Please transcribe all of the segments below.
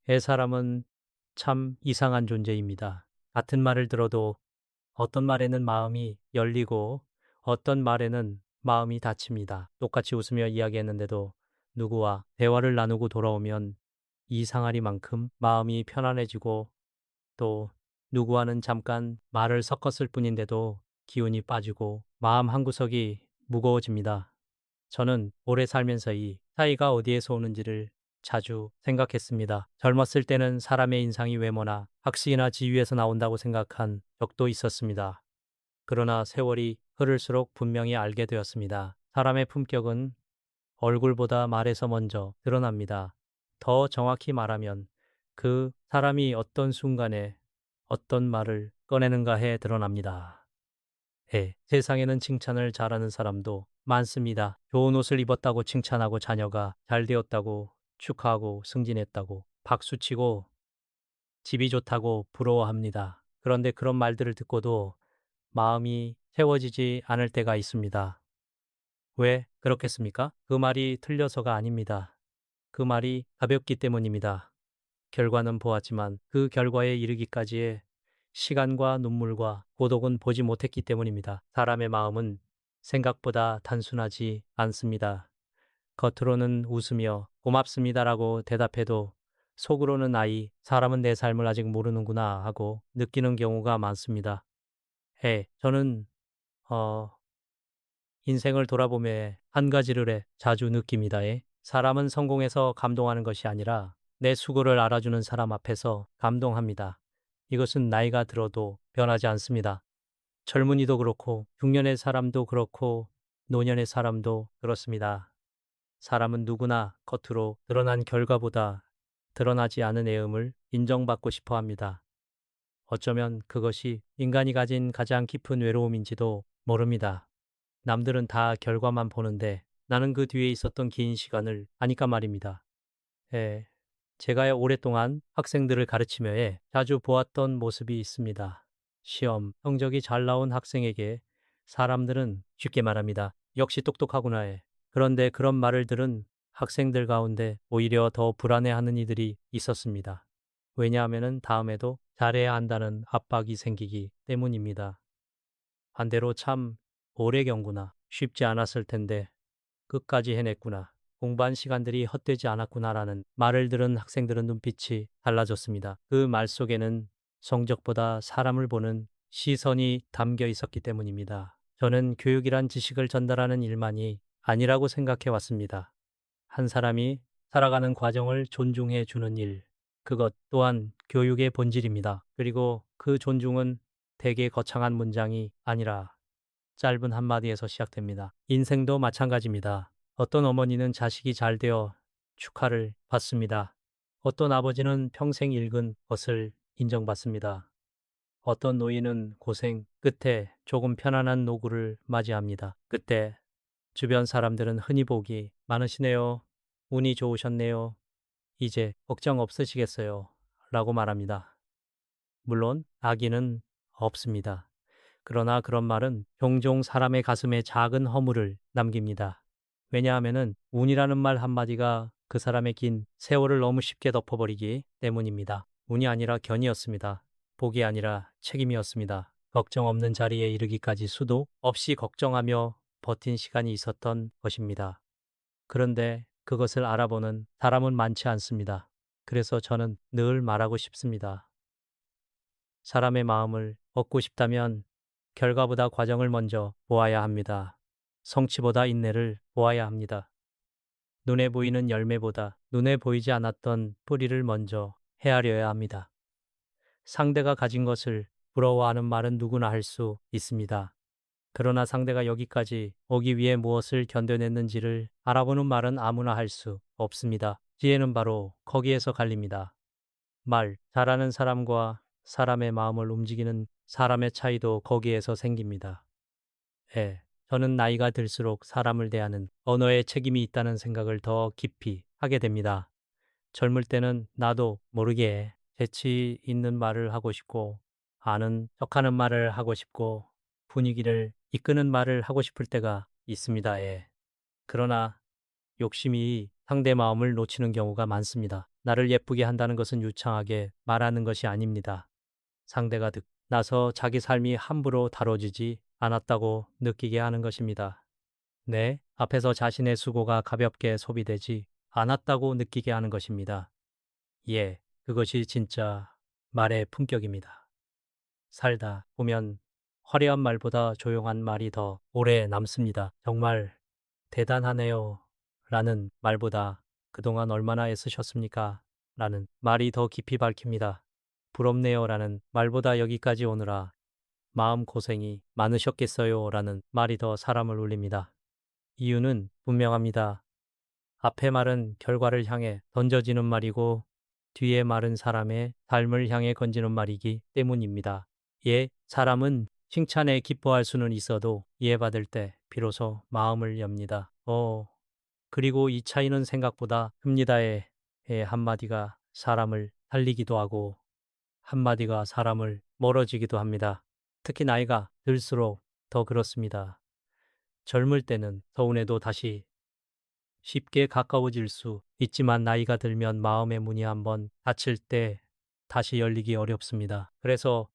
사람은 참 이상한 존재입니다. 같은 말을 들어도 어떤 말에는 마음이 열리고 어떤 말에는 마음이 닫힙니다. 똑같이 웃으며 이야기했는데도 누구와 대화를 나누고 돌아오면 이상하리만큼 마음이 편안해지고 또 누구와는 잠깐 말을 섞었을 뿐인데도 기운이 빠지고 마음 한구석이 무거워집니다. 저는 오래 살면서 이 차이가 어디에서 오는지를 자주 생각했습니다. 젊었을 때는 사람의 인상이 외모나 학식이나 지위에서 나온다고 생각한 적도 있었습니다. 그러나 세월이 흐를수록 분명히 알게 되었습니다. 사람의 품격은 얼굴보다 말에서 먼저 드러납니다. 더 정확히 말하면 그 사람이 어떤 순간에 어떤 말을 꺼내는가에 드러납니다. 세상에는 칭찬을 잘하는 사람도 많습니다. 좋은 옷을 입었다고 칭찬하고 자녀가 잘 되었다고 축하하고 승진했다고 박수치고 집이 좋다고 부러워합니다. 그런데 그런 말들을 듣고도 마음이 채워지지 않을 때가 있습니다. 왜 그렇겠습니까? 그 말이 틀려서가 아닙니다. 그 말이 가볍기 때문입니다. 결과는 보았지만 그 결과에 이르기까지의 시간과 눈물과 고독은 보지 못했기 때문입니다. 사람의 마음은 생각보다 단순하지 않습니다. 겉으로는 웃으며 고맙습니다라고 대답해도 속으로는 사람은 내 삶을 아직 모르는구나 하고 느끼는 경우가 많습니다. 저는, 인생을 돌아보며 한 가지를 자주 느낍니다. 사람은 성공해서 감동하는 것이 아니라 내 수고를 알아주는 사람 앞에서 감동합니다. 이것은 나이가 들어도 변하지 않습니다. 젊은이도 그렇고 중년의 사람도 그렇고 노년의 사람도 그렇습니다. 사람은 누구나 겉으로 드러난 결과보다 드러나지 않은 애음을 인정받고 싶어 합니다. 어쩌면 그것이 인간이 가진 가장 깊은 외로움인지도 모릅니다. 남들은 다 결과만 보는데 나는 그 뒤에 있었던 긴 시간을 아니까 말입니다. 예, 제가 오랫동안 학생들을 가르치며 자주 보았던 모습이 있습니다. 시험, 성적이 잘 나온 학생에게 사람들은 쉽게 말합니다. 역시 똑똑하구나 해. 그런데 그런 말을 들은 학생들 가운데 오히려 더 불안해하는 이들이 있었습니다. 왜냐하면 다음에도 잘해야 한다는 압박이 생기기 때문입니다. 반대로 참 오래 경구나 쉽지 않았을 텐데 끝까지 해냈구나. 공부한 시간들이 헛되지 않았구나라는 말을 들은 학생들은 눈빛이 달라졌습니다. 그 말 속에는 성적보다 사람을 보는 시선이 담겨 있었기 때문입니다. 저는 교육이란 지식을 전달하는 일만이 아니라고 생각해 왔습니다. 한 사람이 살아가는 과정을 존중해 주는 일. 그것 또한 교육의 본질입니다. 그리고 그 존중은 대개 거창한 문장이 아니라 짧은 한마디에서 시작됩니다. 인생도 마찬가지입니다. 어떤 어머니는 자식이 잘 되어 축하를 받습니다. 어떤 아버지는 평생 읽은 것을 인정받습니다. 어떤 노인은 고생 끝에 조금 편안한 노후를 맞이합니다. 그때 주변 사람들은 흔히 복이 많으시네요. 운이 좋으셨네요. 이제 걱정 없으시겠어요. 라고 말합니다. 물론 악의는 없습니다. 그러나 그런 말은 종종 사람의 가슴에 작은 허물을 남깁니다. 왜냐하면 운이라는 말 한마디가 그 사람의 긴 세월을 너무 쉽게 덮어버리기 때문입니다. 운이 아니라 견이었습니다. 복이 아니라 책임이었습니다. 걱정 없는 자리에 이르기까지 수도 없이 걱정하며 버틴 시간이 있었던 것입니다. 그런데 그것을 알아보는 사람은 많지 않습니다. 그래서 저는 늘 말하고 싶습니다. 사람의 마음을 얻고 싶다면 결과보다 과정을 먼저 보아야 합니다. 성취보다 인내를 보아야 합니다. 눈에 보이는 열매보다 눈에 보이지 않았던 뿌리를 먼저 헤아려야 합니다. 상대가 가진 것을 부러워하는 말은 누구나 할 수 있습니다. 그러나 상대가 여기까지 오기 위해 무엇을 견뎌냈는지를 알아보는 말은 아무나 할 수 없습니다. 지혜는 바로 거기에서 갈립니다. 말 잘하는 사람과 사람의 마음을 움직이는 사람의 차이도 거기에서 생깁니다. 저는 나이가 들수록 사람을 대하는 언어에 책임이 있다는 생각을 더 깊이 하게 됩니다. 젊을 때는 나도 모르게 재치 있는 말을 하고 싶고 아는 척하는 말을 하고 싶고 분위기를 이끄는 말을 하고 싶을 때가 있습니다. 그러나 욕심이 상대 마음을 놓치는 경우가 많습니다. 나를 예쁘게 한다는 것은 유창하게 말하는 것이 아닙니다. 상대가 듣고 나서 자기 삶이 함부로 다뤄지지 않았다고 느끼게 하는 것입니다. 네, 앞에서 자신의 수고가 가볍게 소비되지 않았다고 느끼게 하는 것입니다. 예, 그것이 진짜 말의 품격입니다. 살다 보면 화려한 말보다 조용한 말이 더 오래 남습니다. 정말 대단하네요. 라는 말보다 그동안 얼마나 애쓰셨습니까? 라는 말이 더 깊이 밝힙니다. 부럽네요. 라는 말보다 여기까지 오느라 마음 고생이 많으셨겠어요. 라는 말이 더 사람을 울립니다. 이유는 분명합니다. 앞의 말은 결과를 향해 던져지는 말이고 뒤의 말은 사람의 삶을 향해 건지는 말이기 때문입니다. 예, 사람은 칭찬에 기뻐할 수는 있어도 이해받을 때 비로소 마음을 엽니다. 그리고 이 차이는 생각보다 큽니다의 한마디가 사람을 살리기도 하고 한마디가 사람을 멀어지기도 합니다. 특히 나이가 들수록 더 그렇습니다. 젊을 때는 서운해도 다시 쉽게 가까워질 수 있지만 나이가 들면 마음의 문이 한번 닫힐 때 다시 열리기 어렵습니다. 그래서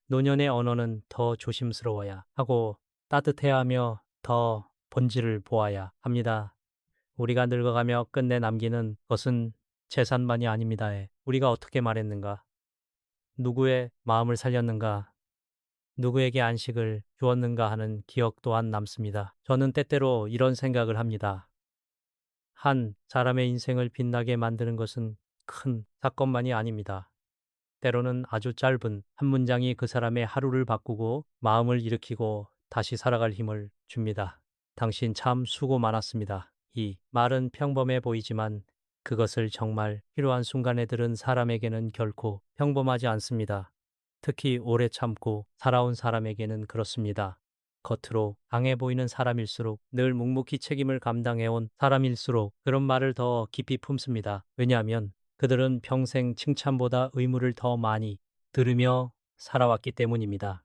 노년의 언어는 더 조심스러워야 하고 따뜻해야 하며 더 본질을 보아야 합니다. 우리가 늙어가며 끝내 남기는 것은 재산만이 아닙니다. 우리가 어떻게 말했는가? 누구의 마음을 살렸는가? 누구에게 안식을 주었는가 하는 기억 또한 남습니다. 저는 때때로 이런 생각을 합니다. 한 사람의 인생을 빛나게 만드는 것은 큰 사건만이 아닙니다. 때로는 아주 짧은 한 문장이 그 사람의 하루를 바꾸고 마음을 일으키고 다시 살아갈 힘을 줍니다. 당신 참 수고 많았습니다. 이 말은 평범해 보이지만 그것을 정말 필요한 순간에 들은 사람에게는 결코 평범하지 않습니다. 특히 오래 참고 살아온 사람에게는 그렇습니다. 겉으로 강해 보이는 사람일수록 늘 묵묵히 책임을 감당해온 사람일수록 그런 말을 더 깊이 품습니다. 왜냐하면 그들은 평생 칭찬보다 의무를 더 많이 들으며 살아왔기 때문입니다.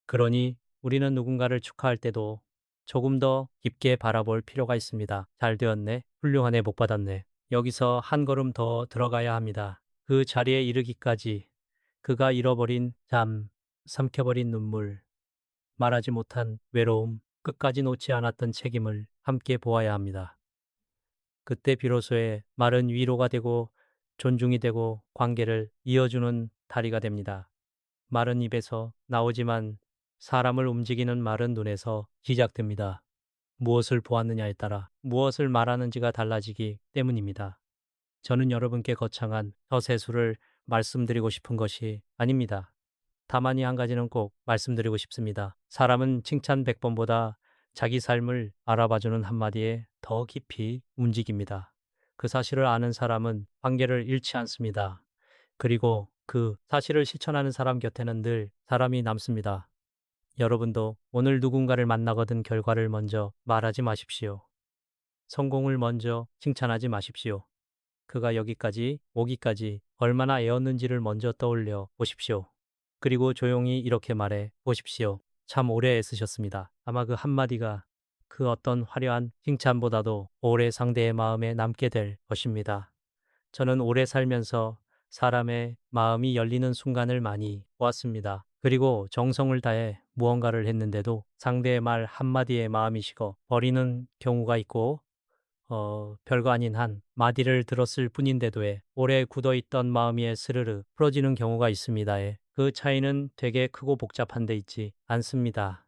그러니 우리는 누군가를 축하할 때도 조금 더 깊게 바라볼 필요가 있습니다. 잘 되었네. 훌륭하네. 복 받았네. 여기서 한 걸음 더 들어가야 합니다. 그 자리에 이르기까지 그가 잃어버린 잠, 삼켜버린 눈물, 말하지 못한 외로움, 끝까지 놓지 않았던 책임을 함께 보아야 합니다. 그때 비로소의 말은 위로가 되고 존중이 되고 관계를 이어주는 다리가 됩니다. 말은 입에서 나오지만 사람을 움직이는 말은 눈에서 시작됩니다. 무엇을 보았느냐에 따라 무엇을 말하는지가 달라지기 때문입니다. 저는 여러분께 거창한 서세수를 말씀드리고 싶은 것이 아닙니다. 다만 이 한 가지는 꼭 말씀드리고 싶습니다. 사람은 칭찬 100번보다 자기 삶을 알아봐주는 한마디에 더 깊이 움직입니다. 그 사실을 아는 사람은 관계를 잃지 않습니다. 그리고 그 사실을 실천하는 사람 곁에는 늘 사람이 남습니다. 여러분도 오늘 누군가를 만나거든 결과를 먼저 말하지 마십시오. 성공을 먼저 칭찬하지 마십시오. 그가 여기까지 오기까지 얼마나 애웠는지를 먼저 떠올려 보십시오. 그리고 조용히 이렇게 말해 보십시오. 참 오래 애쓰셨습니다. 아마 그 한마디가 그 어떤 화려한 칭찬보다도 오래 상대의 마음에 남게 될 것입니다. 저는 오래 살면서 사람의 마음이 열리는 순간을 많이 보았습니다. 그리고 정성을 다해 무언가를 했는데도 상대의 말 한마디에 마음이 식어 버리는 경우가 있고 별거 아닌 한 마디를 들었을 뿐인데도에 오래 굳어있던 마음이 스르르 풀어지는 경우가 있습니다. 그 차이는 되게 크고 복잡한 데 있지 않습니다.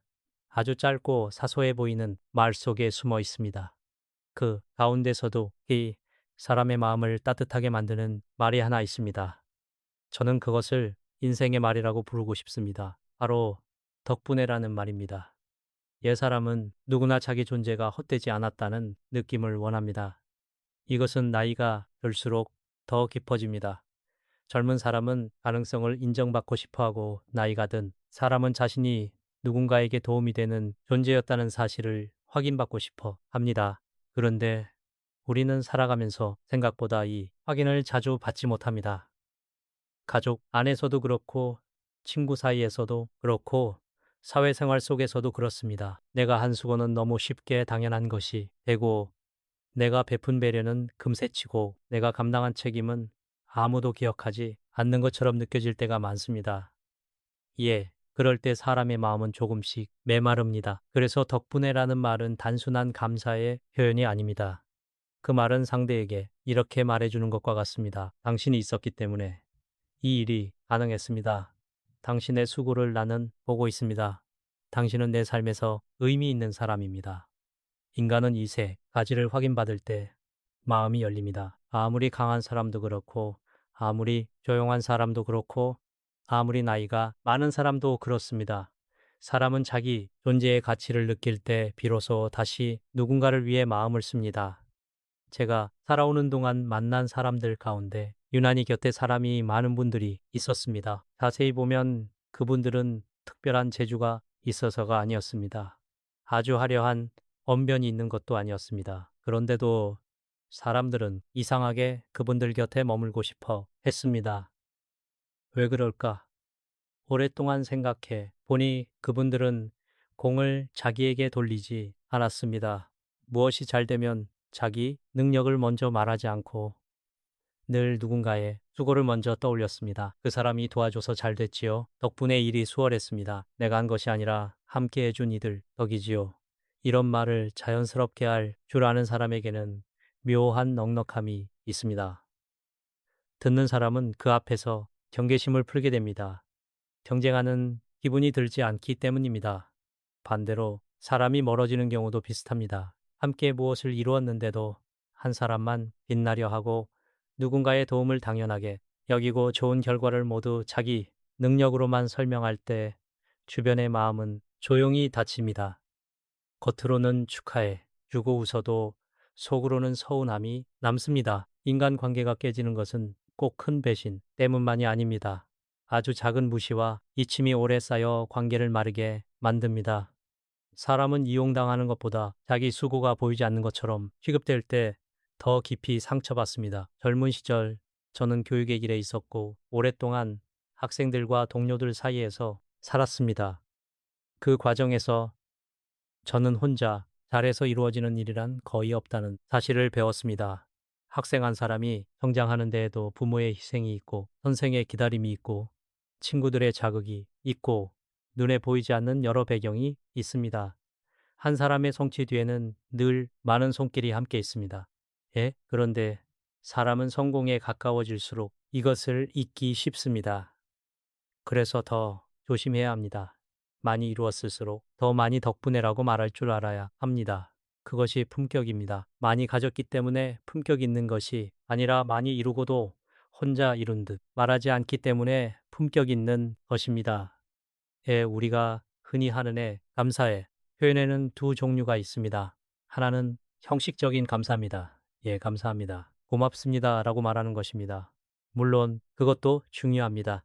아주 짧고 사소해 보이는 말 속에 숨어 있습니다. 그 가운데서도 이 사람의 마음을 따뜻하게 만드는 말이 하나 있습니다. 저는 그것을 인생의 말이라고 부르고 싶습니다. 바로 덕분에라는 말입니다. 옛사람은 누구나 자기 존재가 헛되지 않았다는 느낌을 원합니다. 이것은 나이가 들수록 더 깊어집니다. 젊은 사람은 가능성을 인정받고 싶어하고 나이가 든 사람은 자신이 누군가에게 도움이 되는 존재였다는 사실을 확인받고 싶어 합니다. 그런데 우리는 살아가면서 생각보다 이 확인을 자주 받지 못합니다. 가족 안에서도 그렇고 친구 사이에서도 그렇고 사회생활 속에서도 그렇습니다. 내가 한 수고는 너무 쉽게 당연한 것이 되고 내가 베푼 배려는 금세치고 내가 감당한 책임은 아무도 기억하지 않는 것처럼 느껴질 때가 많습니다. 예, 그럴 때 사람의 마음은 조금씩 메마릅니다. 그래서 덕분에라는 말은 단순한 감사의 표현이 아닙니다. 그 말은 상대에게 이렇게 말해주는 것과 같습니다. 당신이 있었기 때문에 이 일이 가능했습니다. 당신의 수고를 나는 보고 있습니다. 당신은 내 삶에서 의미 있는 사람입니다. 인간은 이 세 가지를 확인받을 때 마음이 열립니다. 아무리 강한 사람도 그렇고, 아무리 조용한 사람도 그렇고, 아무리 나이가 많은 사람도 그렇습니다. 사람은 자기 존재의 가치를 느낄 때 비로소 다시 누군가를 위해 마음을 씁니다. 제가 살아오는 동안 만난 사람들 가운데 유난히 곁에 사람이 많은 분들이 있었습니다. 자세히 보면 그분들은 특별한 재주가 있어서가 아니었습니다. 아주 화려한 언변이 있는 것도 아니었습니다. 그런데도 사람들은 이상하게 그분들 곁에 머물고 싶어 했습니다. 왜 그럴까? 오랫동안 생각해 보니 그분들은 공을 자기에게 돌리지 않았습니다. 무엇이 잘 되면 자기 능력을 먼저 말하지 않고 늘 누군가의 수고를 먼저 떠올렸습니다. 그 사람이 도와줘서 잘 됐지요. 덕분에 일이 수월했습니다. 내가 한 것이 아니라 함께 해준 이들 덕이지요. 이런 말을 자연스럽게 할 줄 아는 사람에게는 묘한 넉넉함이 있습니다. 듣는 사람은 그 앞에서 경계심을 풀게 됩니다. 경쟁하는 기분이 들지 않기 때문입니다. 반대로 사람이 멀어지는 경우도 비슷합니다. 함께 무엇을 이루었는데도 한 사람만 빛나려 하고 누군가의 도움을 당연하게 여기고 좋은 결과를 모두 자기 능력으로만 설명할 때 주변의 마음은 조용히 닫힙니다. 겉으로는 축하해 주고 웃어도 속으로는 서운함이 남습니다. 인간 관계가 깨지는 것은 꼭 큰 배신 때문만이 아닙니다. 아주 작은 무시와 이침이 오래 쌓여 관계를 마르게 만듭니다. 사람은 이용당하는 것보다 자기 수고가 보이지 않는 것처럼 취급될 때 더 깊이 상처받습니다. 젊은 시절 저는 교육의 길에 있었고 오랫동안 학생들과 동료들 사이에서 살았습니다. 그 과정에서 저는 혼자 잘해서 이루어지는 일이란 거의 없다는 사실을 배웠습니다. 학생 한 사람이 성장하는 데에도 부모의 희생이 있고 선생의 기다림이 있고 친구들의 자극이 있고 눈에 보이지 않는 여러 배경이 있습니다. 한 사람의 성취 뒤에는 늘 많은 손길이 함께 있습니다. 예? 그런데 사람은 성공에 가까워질수록 이것을 잊기 쉽습니다. 그래서 더 조심해야 합니다. 많이 이루었을수록 더 많이 덕분에라고 말할 줄 알아야 합니다. 그것이 품격입니다. 많이 가졌기 때문에 품격 있는 것이 아니라 많이 이루고도 혼자 이룬 듯 말하지 않기 때문에 품격 있는 것입니다. 예, 우리가 흔히 하는 감사해 표현에는 두 종류가 있습니다. 하나는 형식적인 감사입니다. 예, 감사합니다. 고맙습니다. 라고 말하는 것입니다. 물론 그것도 중요합니다.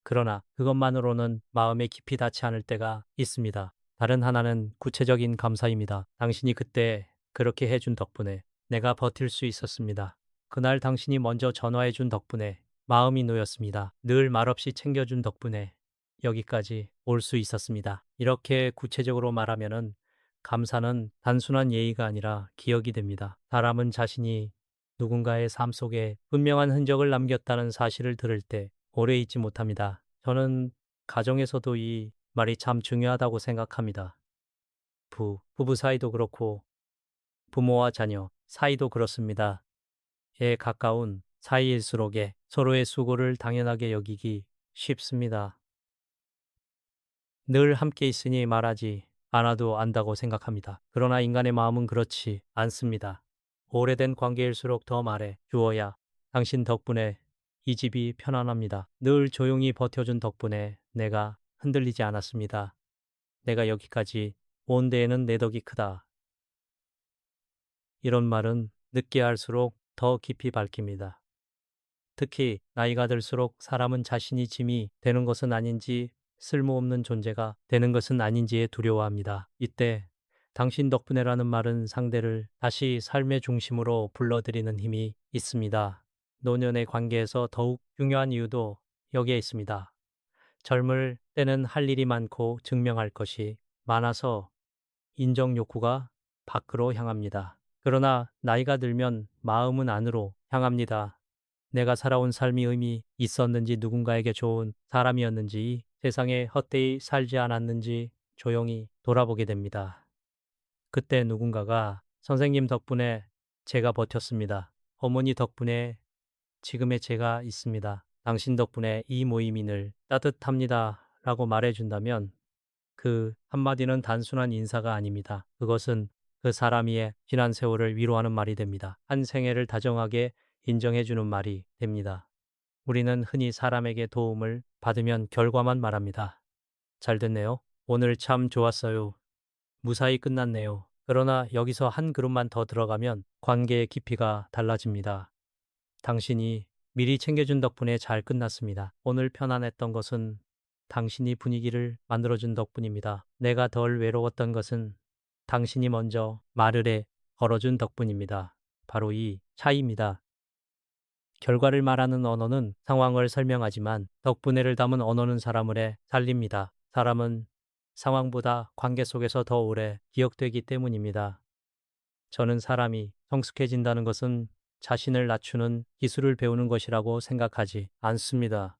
그러나 그것만으로는 마음에 깊이 닿지 않을 때가 있습니다. 다른 하나는 구체적인 감사입니다. 당신이 그때 그렇게 해준 덕분에 내가 버틸 수 있었습니다. 그날 당신이 먼저 전화해준 덕분에 마음이 놓였습니다. 늘 말없이 챙겨준 덕분에 여기까지 올 수 있었습니다. 이렇게 구체적으로 말하면은 감사는 단순한 예의가 아니라 기억이 됩니다. 사람은 자신이 누군가의 삶 속에 분명한 흔적을 남겼다는 사실을 들을 때 오래 잊지 못합니다. 저는 가정에서도 이 말이 참 중요하다고 생각합니다. 부부 사이도 그렇고 부모와 자녀 사이도 그렇습니다. 에 가까운 사이일수록에 서로의 수고를 당연하게 여기기 쉽습니다. 늘 함께 있으니 말하지 않아도 안다고 생각합니다. 그러나 인간의 마음은 그렇지 않습니다. 오래된 관계일수록 더 말해 주어야 당신 덕분에 이 집이 편안합니다. 늘 조용히 버텨준 덕분에 내가 흔들리지 않았습니다. 내가 여기까지 온 데에는 내 덕이 크다. 이런 말은 늦게 할수록 더 깊이 밝힙니다. 특히 나이가 들수록 사람은 자신이 짐이 되는 것은 아닌지 쓸모없는 존재가 되는 것은 아닌지에 두려워합니다. 이때 당신 덕분에라는 말은 상대를 다시 삶의 중심으로 불러들이는 힘이 있습니다. 노년의 관계에서 더욱 중요한 이유도 여기에 있습니다. 젊을 때는 할 일이 많고 증명할 것이 많아서 인정 욕구가 밖으로 향합니다. 그러나 나이가 들면 마음은 안으로 향합니다. 내가 살아온 삶이 의미 있었는지, 누군가에게 좋은 사람이었는지, 세상에 헛되이 살지 않았는지 조용히 돌아보게 됩니다. 그때 누군가가 선생님 덕분에 제가 버텼습니다. 어머니 덕분에 지금의 제가 있습니다. 당신 덕분에 이 모임이 늘 따뜻합니다. 라고 말해준다면 그 한마디는 단순한 인사가 아닙니다. 그것은 그 사람의 지난 세월을 위로하는 말이 됩니다. 한 생애를 다정하게 인정해주는 말이 됩니다. 우리는 흔히 사람에게 도움을 받으면 결과만 말합니다. 잘 됐네요. 오늘 참 좋았어요. 무사히 끝났네요. 그러나 여기서 한 그룹만 더 들어가면 관계의 깊이가 달라집니다. 당신이 미리 챙겨준 덕분에 잘 끝났습니다. 오늘 편안했던 것은 당신이 분위기를 만들어준 덕분입니다. 내가 덜 외로웠던 것은 당신이 먼저 말을 해 걸어준 덕분입니다. 바로 이 차이입니다. 결과를 말하는 언어는 상황을 설명하지만 덕분에를 담은 언어는 사람을 해 살립니다. 사람은 상황보다 관계 속에서 더 오래 기억되기 때문입니다. 저는 사람이 성숙해진다는 것은 자신을 낮추는 기술을 배우는 것이라고 생각하지 않습니다.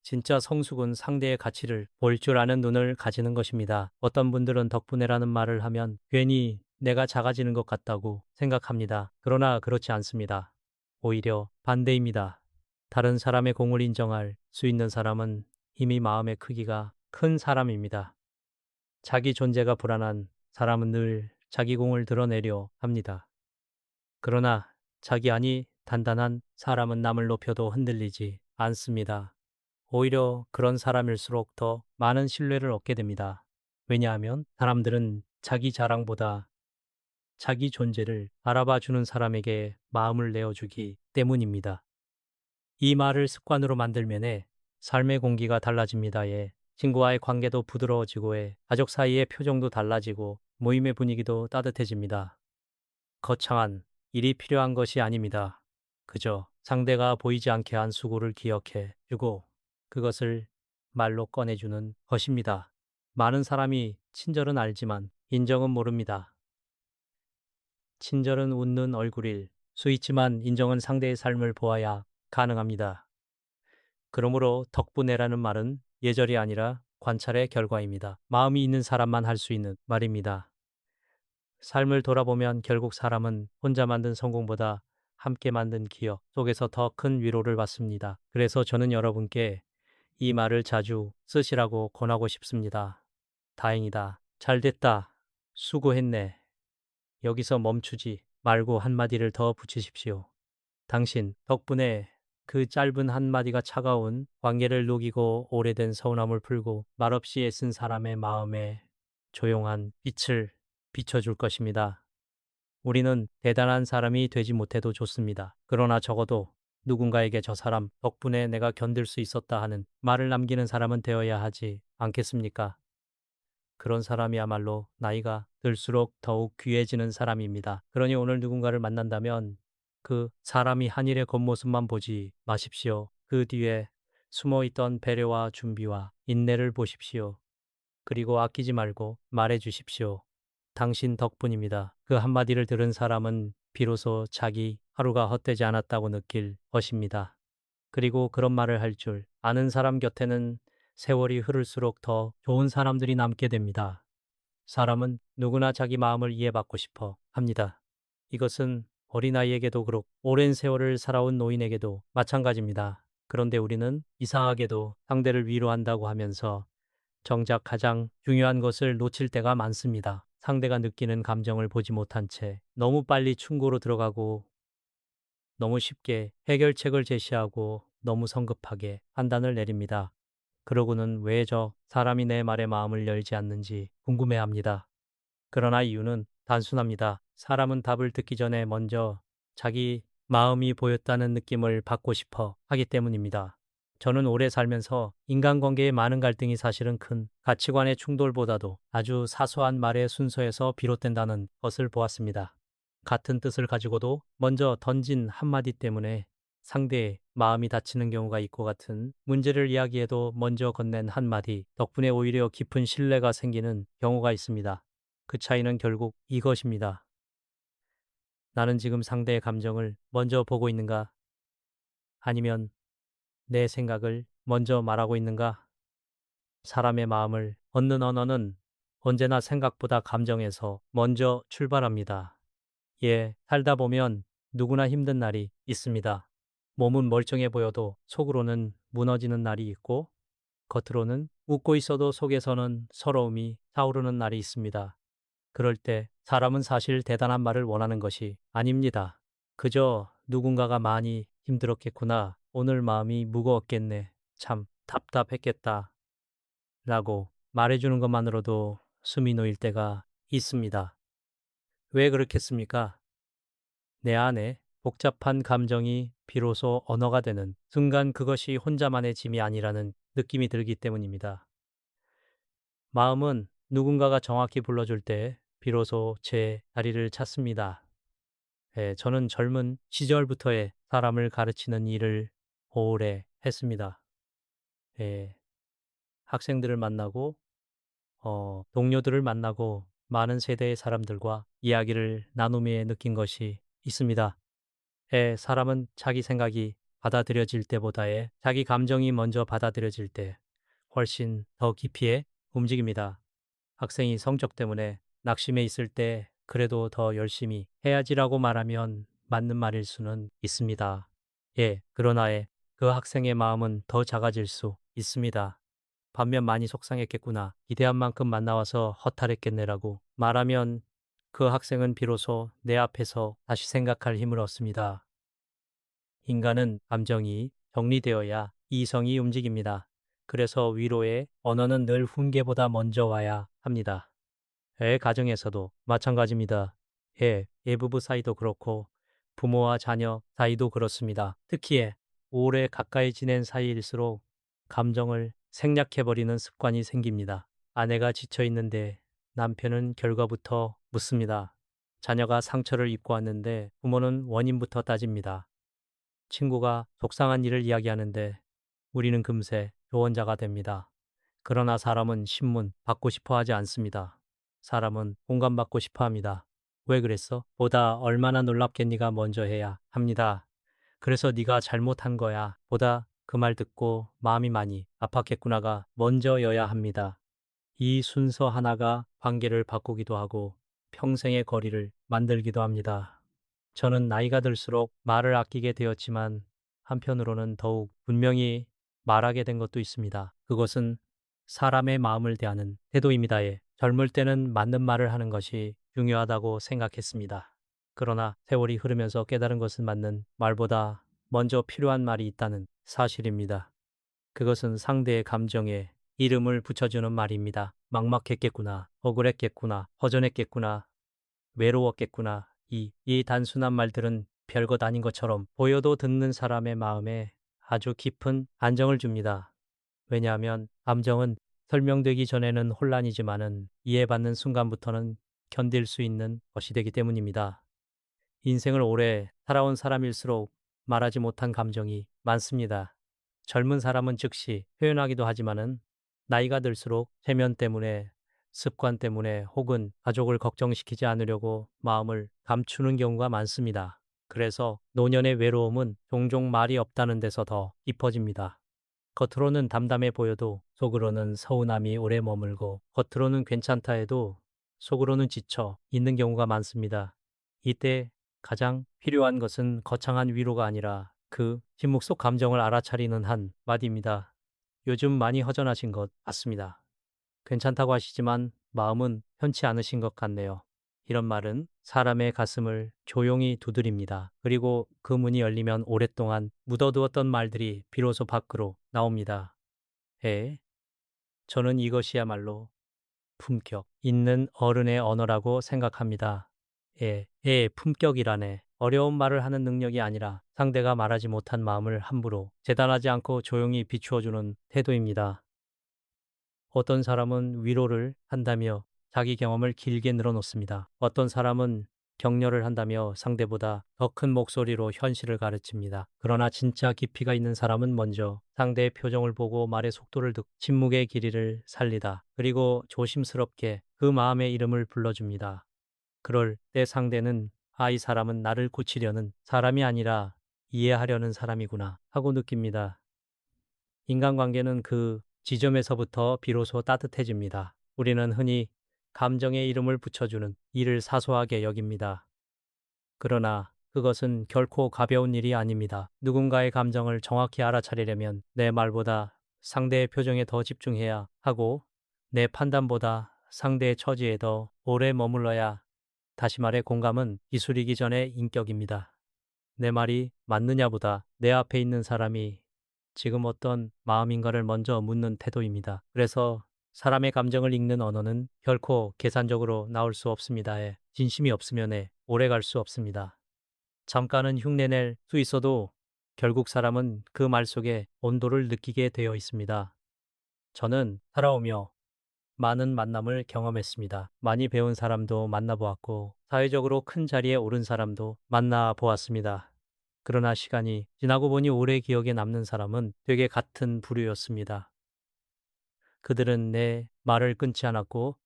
진짜 성숙은 상대의 가치를 볼 줄 아는 눈을 가지는 것입니다. 어떤 분들은 덕분에라는 말을 하면 괜히 내가 작아지는 것 같다고 생각합니다. 그러나 그렇지 않습니다. 오히려 반대입니다. 다른 사람의 공을 인정할 수 있는 사람은 이미 마음의 크기가 큰 사람입니다. 자기 존재가 불안한 사람은 늘 자기 공을 드러내려 합니다. 그러나 자기 안이 단단한 사람은 남을 높여도 흔들리지 않습니다. 오히려 그런 사람일수록 더 많은 신뢰를 얻게 됩니다. 왜냐하면 사람들은 자기 자랑보다 자기 존재를 알아봐 주는 사람에게 마음을 내어주기 때문입니다. 이 말을 습관으로 만들면 삶의 공기가 달라집니다. 친구와의 관계도 부드러워지고 가족 사이의 표정도 달라지고 모임의 분위기도 따뜻해집니다. 거창한 일이 필요한 것이 아닙니다. 그저 상대가 보이지 않게 한 수고를 기억해 주고 그것을 말로 꺼내주는 것입니다. 많은 사람이 친절은 알지만 인정은 모릅니다. 친절은 웃는 얼굴일 수 있지만 인정은 상대의 삶을 보아야 가능합니다. 그러므로 덕분에라는 말은 예절이 아니라 관찰의 결과입니다. 마음이 있는 사람만 할 수 있는 말입니다. 삶을 돌아보면 결국 사람은 혼자 만든 성공보다 함께 만든 기억 속에서 더 큰 위로를 받습니다. 그래서 저는 여러분께 이 말을 자주 쓰시라고 권하고 싶습니다. 다행이다. 잘 됐다. 수고했네. 여기서 멈추지 말고 한마디를 더 붙이십시오. 당신 덕분에 그 짧은 한마디가 차가운 관계를 녹이고 오래된 서운함을 풀고 말없이 애쓴 사람의 마음에 조용한 빛을 비춰줄 것입니다. 우리는 대단한 사람이 되지 못해도 좋습니다. 그러나 적어도 누군가에게 저 사람 덕분에 내가 견딜 수 있었다 하는 말을 남기는 사람은 되어야 하지 않겠습니까? 그런 사람이야말로 나이가 들수록 더욱 귀해지는 사람입니다. 그러니 오늘 누군가를 만난다면 그 사람이 한 일의 겉모습만 보지 마십시오. 그 뒤에 숨어 있던 배려와 준비와 인내를 보십시오. 그리고 아끼지 말고 말해 주십시오. 당신 덕분입니다. 그 한마디를 들은 사람은 비로소 자기 하루가 헛되지 않았다고 느낄 것입니다. 그리고 그런 말을 할 줄 아는 사람 곁에는 세월이 흐를수록 더 좋은 사람들이 남게 됩니다. 사람은 누구나 자기 마음을 이해받고 싶어 합니다. 이것은 어린아이에게도 그렇고 오랜 세월을 살아온 노인에게도 마찬가지입니다. 그런데 우리는 이상하게도 상대를 위로한다고 하면서 정작 가장 중요한 것을 놓칠 때가 많습니다. 상대가 느끼는 감정을 보지 못한 채 너무 빨리 충고로 들어가고 너무 쉽게 해결책을 제시하고 너무 성급하게 판단을 내립니다. 그러고는 왜 저 사람이 내 말에 마음을 열지 않는지 궁금해합니다. 그러나 이유는 단순합니다. 사람은 답을 듣기 전에 먼저 자기 마음이 보였다는 느낌을 받고 싶어 하기 때문입니다. 저는 오래 살면서 인간관계에 많은 갈등이 사실은 큰 가치관의 충돌보다도 아주 사소한 말의 순서에서 비롯된다는 것을 보았습니다. 같은 뜻을 가지고도 먼저 던진 한마디 때문에 상대의 마음이 다치는 경우가 있고 같은 문제를 이야기해도 먼저 건넨 한마디 덕분에 오히려 깊은 신뢰가 생기는 경우가 있습니다. 그 차이는 결국 이것입니다. 나는 지금 상대의 감정을 먼저 보고 있는가? 아니면 내 생각을 먼저 말하고 있는가? 사람의 마음을 얻는 언어는 언제나 생각보다 감정에서 먼저 출발합니다. 예, 살다 보면 누구나 힘든 날이 있습니다. 몸은 멀쩡해 보여도 속으로는 무너지는 날이 있고, 겉으로는 웃고 있어도 속에서는 서러움이 차오르는 날이 있습니다. 그럴 때 사람은 사실 대단한 말을 원하는 것이 아닙니다. 그저 누군가가 많이 힘들었겠구나. 오늘 마음이 무거웠겠네. 참 답답했겠다. 라고 말해주는 것만으로도 숨이 놓일 때가 있습니다. 왜 그렇겠습니까? 내 안에 복잡한 감정이 비로소 언어가 되는 순간 그것이 혼자만의 짐이 아니라는 느낌이 들기 때문입니다. 마음은 누군가가 정확히 불러줄 때 비로소 제 자리를 찾습니다. 예, 저는 젊은 시절부터의 사람을 가르치는 일을 오래 했습니다. 예, 학생들을 만나고, 동료들을 만나고 많은 세대의 사람들과 이야기를 나누며 느낀 것이 있습니다. 예, 사람은 자기 생각이 받아들여질 때보다의 자기 감정이 먼저 받아들여질 때 훨씬 더 깊이에 움직입니다. 학생이 성적 때문에 낙심해 있을 때 그래도 더 열심히 해야지라고 말하면 맞는 말일 수는 있습니다. 예, 그러나 그 학생의 마음은 더 작아질 수 있습니다. 반면 많이 속상했겠구나. 기대한 만큼 만나와서 허탈했겠네라고 말하면 그 학생은 비로소 내 앞에서 다시 생각할 힘을 얻습니다. 인간은 감정이 정리되어야 이성이 움직입니다. 그래서 위로의 언어는 늘 훈계보다 먼저 와야 합니다. 애 가정에서도 마찬가지입니다. 애부부 사이도 그렇고 부모와 자녀 사이도 그렇습니다. 특히 오래 가까이 지낸 사이일수록 감정을 생략해버리는 습관이 생깁니다. 아내가 지쳐 있는데 남편은 결과부터 묻습니다. 자녀가 상처를 입고 왔는데 부모는 원인부터 따집니다. 친구가 속상한 일을 이야기하는데 우리는 금세 조언자가 됩니다. 그러나 사람은 신문 받고 싶어 하지 않습니다. 사람은 공감받고 싶어 합니다. 왜 그랬어? 보다 얼마나 놀랍겠니가 먼저 해야 합니다. 그래서 네가 잘못한 거야. 보다 그 말 듣고 마음이 많이 아팠겠구나가 먼저여야 합니다. 이 순서 하나가 관계를 바꾸기도 하고 평생의 거리를 만들기도 합니다. 저는 나이가 들수록 말을 아끼게 되었지만 한편으로는 더욱 분명히 말하게 된 것도 있습니다. 그것은 사람의 마음을 대하는 태도입니다. 젊을 때는 맞는 말을 하는 것이 중요하다고 생각했습니다. 그러나 세월이 흐르면서 깨달은 것은 맞는 말보다 먼저 필요한 말이 있다는 사실입니다. 그것은 상대의 감정에 이름을 붙여주는 말입니다. 막막했겠구나, 억울했겠구나, 허전했겠구나, 외로웠겠구나. 이 단순한 말들은 별것 아닌 것처럼 보여도 듣는 사람의 마음에 아주 깊은 안정을 줍니다. 왜냐하면 감정은 설명되기 전에는 혼란이지만은 이해받는 순간부터는 견딜 수 있는 것이 되기 때문입니다. 인생을 오래 살아온 사람일수록 말하지 못한 감정이 많습니다. 젊은 사람은 즉시 표현하기도 하지만은 나이가 들수록 체면 때문에 습관 때문에 혹은 가족을 걱정시키지 않으려고 마음을 감추는 경우가 많습니다. 그래서 노년의 외로움은 종종 말이 없다는 데서 더 깊어집니다. 겉으로는 담담해 보여도 속으로는 서운함이 오래 머물고 겉으로는 괜찮다 해도 속으로는 지쳐 있는 경우가 많습니다. 이때 가장 필요한 것은 거창한 위로가 아니라 그 침묵 속 감정을 알아차리는 한 마디입니다. 요즘 많이 허전하신 것 같습니다. 괜찮다고 하시지만 마음은 편치 않으신 것 같네요. 이런 말은 사람의 가슴을 조용히 두드립니다. 그리고 그 문이 열리면 오랫동안 묻어두었던 말들이 비로소 밖으로 나옵니다. 저는 이것이야말로 품격 있는 어른의 언어라고 생각합니다. 품격이라네. 어려운 말을 하는 능력이 아니라 상대가 말하지 못한 마음을 함부로 재단하지 않고 조용히 비추어주는 태도입니다. 어떤 사람은 위로를 한다며 자기 경험을 길게 늘어놓습니다. 어떤 사람은 격려를 한다며 상대보다 더 큰 목소리로 현실을 가르칩니다. 그러나 진짜 깊이가 있는 사람은 먼저 상대의 표정을 보고 말의 속도를 듣고 침묵의 길이를 살리다. 그리고 조심스럽게 그 마음의 이름을 불러줍니다. 그럴 때 상대는 이 사람은 나를 고치려는 사람이 아니라 이해하려는 사람이구나 하고 느낍니다. 인간관계는 그 지점에서부터 비로소 따뜻해집니다. 우리는 흔히 감정의 이름을 붙여주는 일을 사소하게 여깁니다. 그러나 그것은 결코 가벼운 일이 아닙니다. 누군가의 감정을 정확히 알아차리려면 내 말보다 상대의 표정에 더 집중해야 하고 내 판단보다 상대의 처지에 더 오래 머물러야. 다시 말해 공감은 기술이기 전에 인격입니다. 내 말이 맞느냐보다 내 앞에 있는 사람이 지금 어떤 마음인가를 먼저 묻는 태도입니다. 그래서 사람의 감정을 읽는 언어는 결코 계산적으로 나올 수 없습니다. 진심이 없으면 오래 갈 수 없습니다. 잠깐은 흉내낼 수 있어도 결국 사람은 그 말 속에 온도를 느끼게 되어 있습니다. 저는 살아오며 많은 만남을 경험했습니다. 많이 배운 사람도 만나보았고 사회적으로 큰 자리에 오른 사람도 만나보았습니다. 그러나 시간이 지나고 보니 오래 기억에 남는 사람은 되게 같은 부류였습니다. 그들은 내 말을 끊지 않았고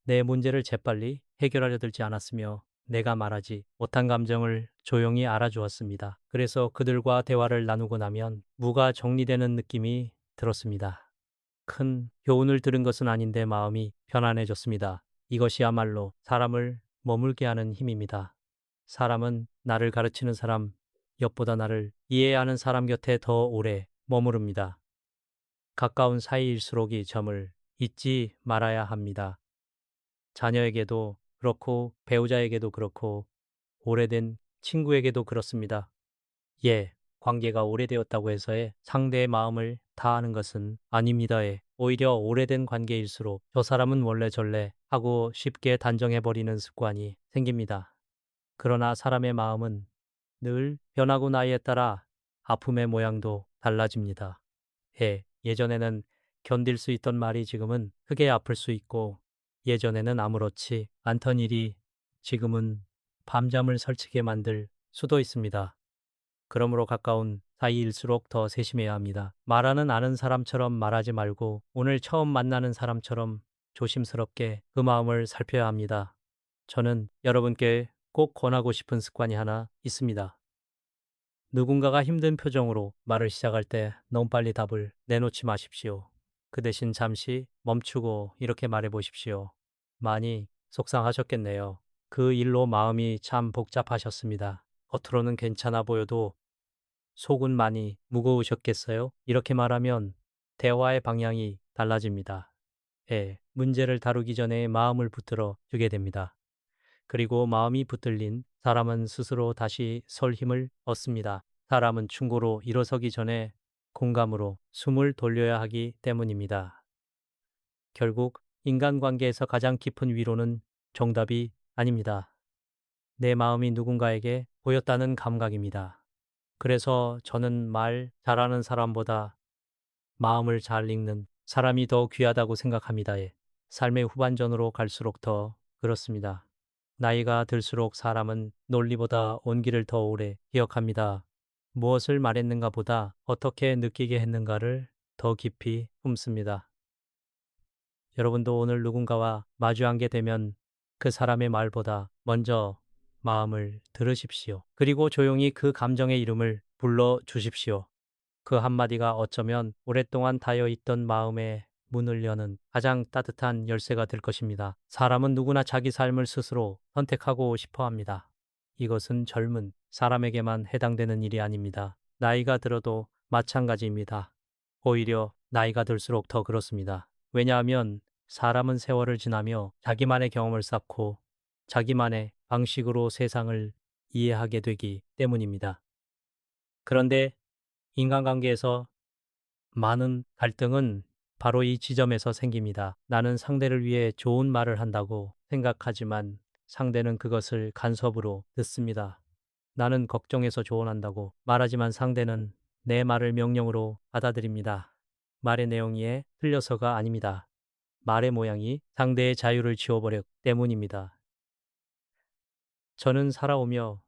내 문제를 재빨리 해결하려 들지 않았으며 내가 말하지 못한 감정을 조용히 알아주었습니다. 그래서 그들과 대화를 나누고 나면 무가 정리되는 느낌이 들었습니다. 큰 교훈을 들은 것은 아닌데 마음이 편안해졌습니다. 이것이야말로 사람을 머물게 하는 힘입니다. 사람은 나를 가르치는 사람, 엿보다 나를 이해하는 사람 곁에 더 오래 머무릅니다. 가까운 사이일수록 이 점을 잊지 말아야 합니다. 자녀에게도 그렇고 배우자에게도 그렇고 오래된 친구에게도 그렇습니다. 관계가 오래되었다고 해서의 상대의 마음을 다 아는 것은 아닙니다. 오히려 오래된 관계일수록 저 사람은 원래 절래 하고 쉽게 단정해버리는 습관이 생깁니다. 그러나 사람의 마음은 늘 변하고 나이에 따라 아픔의 모양도 달라집니다. 예전에는 견딜 수 있던 말이 지금은 크게 아플 수 있고 예전에는 아무렇지 않던 일이 지금은 밤잠을 설치게 만들 수도 있습니다. 그러므로 가까운 사이일수록 더 세심해야 합니다. 말하는 아는 사람처럼 말하지 말고 오늘 처음 만나는 사람처럼 조심스럽게 그 마음을 살펴야 합니다. 저는 여러분께 꼭 권하고 싶은 습관이 하나 있습니다. 누군가가 힘든 표정으로 말을 시작할 때 너무 빨리 답을 내놓지 마십시오. 그 대신 잠시 멈추고 이렇게 말해 보십시오. 많이 속상하셨겠네요. 그 일로 마음이 참 복잡하셨습니다. 겉으로는 괜찮아 보여도 속은 많이 무거우셨겠어요? 이렇게 말하면 대화의 방향이 달라집니다. 문제를 다루기 전에 마음을 붙들어 주게 됩니다. 그리고 마음이 붙들린 사람은 스스로 다시 설 힘을 얻습니다. 사람은 충고로 일어서기 전에 공감으로 숨을 돌려야 하기 때문입니다. 결국 인간관계에서 가장 깊은 위로는 정답이 아닙니다. 내 마음이 누군가에게 보였다는 감각입니다. 그래서 저는 말 잘하는 사람보다 마음을 잘 읽는 사람이 더 귀하다고 생각합니다. 삶의 후반전으로 갈수록 더 그렇습니다. 나이가 들수록 사람은 논리보다 온기를 더 오래 기억합니다. 무엇을 말했는가 보다 어떻게 느끼게 했는가를 더 깊이 품습니다. 여러분도 오늘 누군가와 마주 앉게 되면 그 사람의 말보다 먼저 마음을 들으십시오. 그리고 조용히 그 감정의 이름을 불러 주십시오. 그 한마디가 어쩌면 오랫동안 닫혀있던 마음의 문을 여는 가장 따뜻한 열쇠가 될 것입니다. 사람은 누구나 자기 삶을 스스로 선택하고 싶어 합니다. 이것은 젊은 사람에게만 해당되는 일이 아닙니다. 나이가 들어도 마찬가지입니다. 오히려 나이가 들수록 더 그렇습니다. 왜냐하면 사람은 세월을 지나며 자기만의 경험을 쌓고 자기만의 방식으로 세상을 이해하게 되기 때문입니다. 그런데 인간관계에서 많은 갈등은 바로 이 지점에서 생깁니다. 나는 상대를 위해 좋은 말을 한다고 생각하지만 상대는 그것을 간섭으로 듣습니다. 나는 걱정해서 조언한다고 말하지만 상대는 내 말을 명령으로 받아들입니다. 말의 내용이 틀려서가 아닙니다. 말의 모양이 상대의 자유를 지워버렸기 때문입니다. 저는 살아오며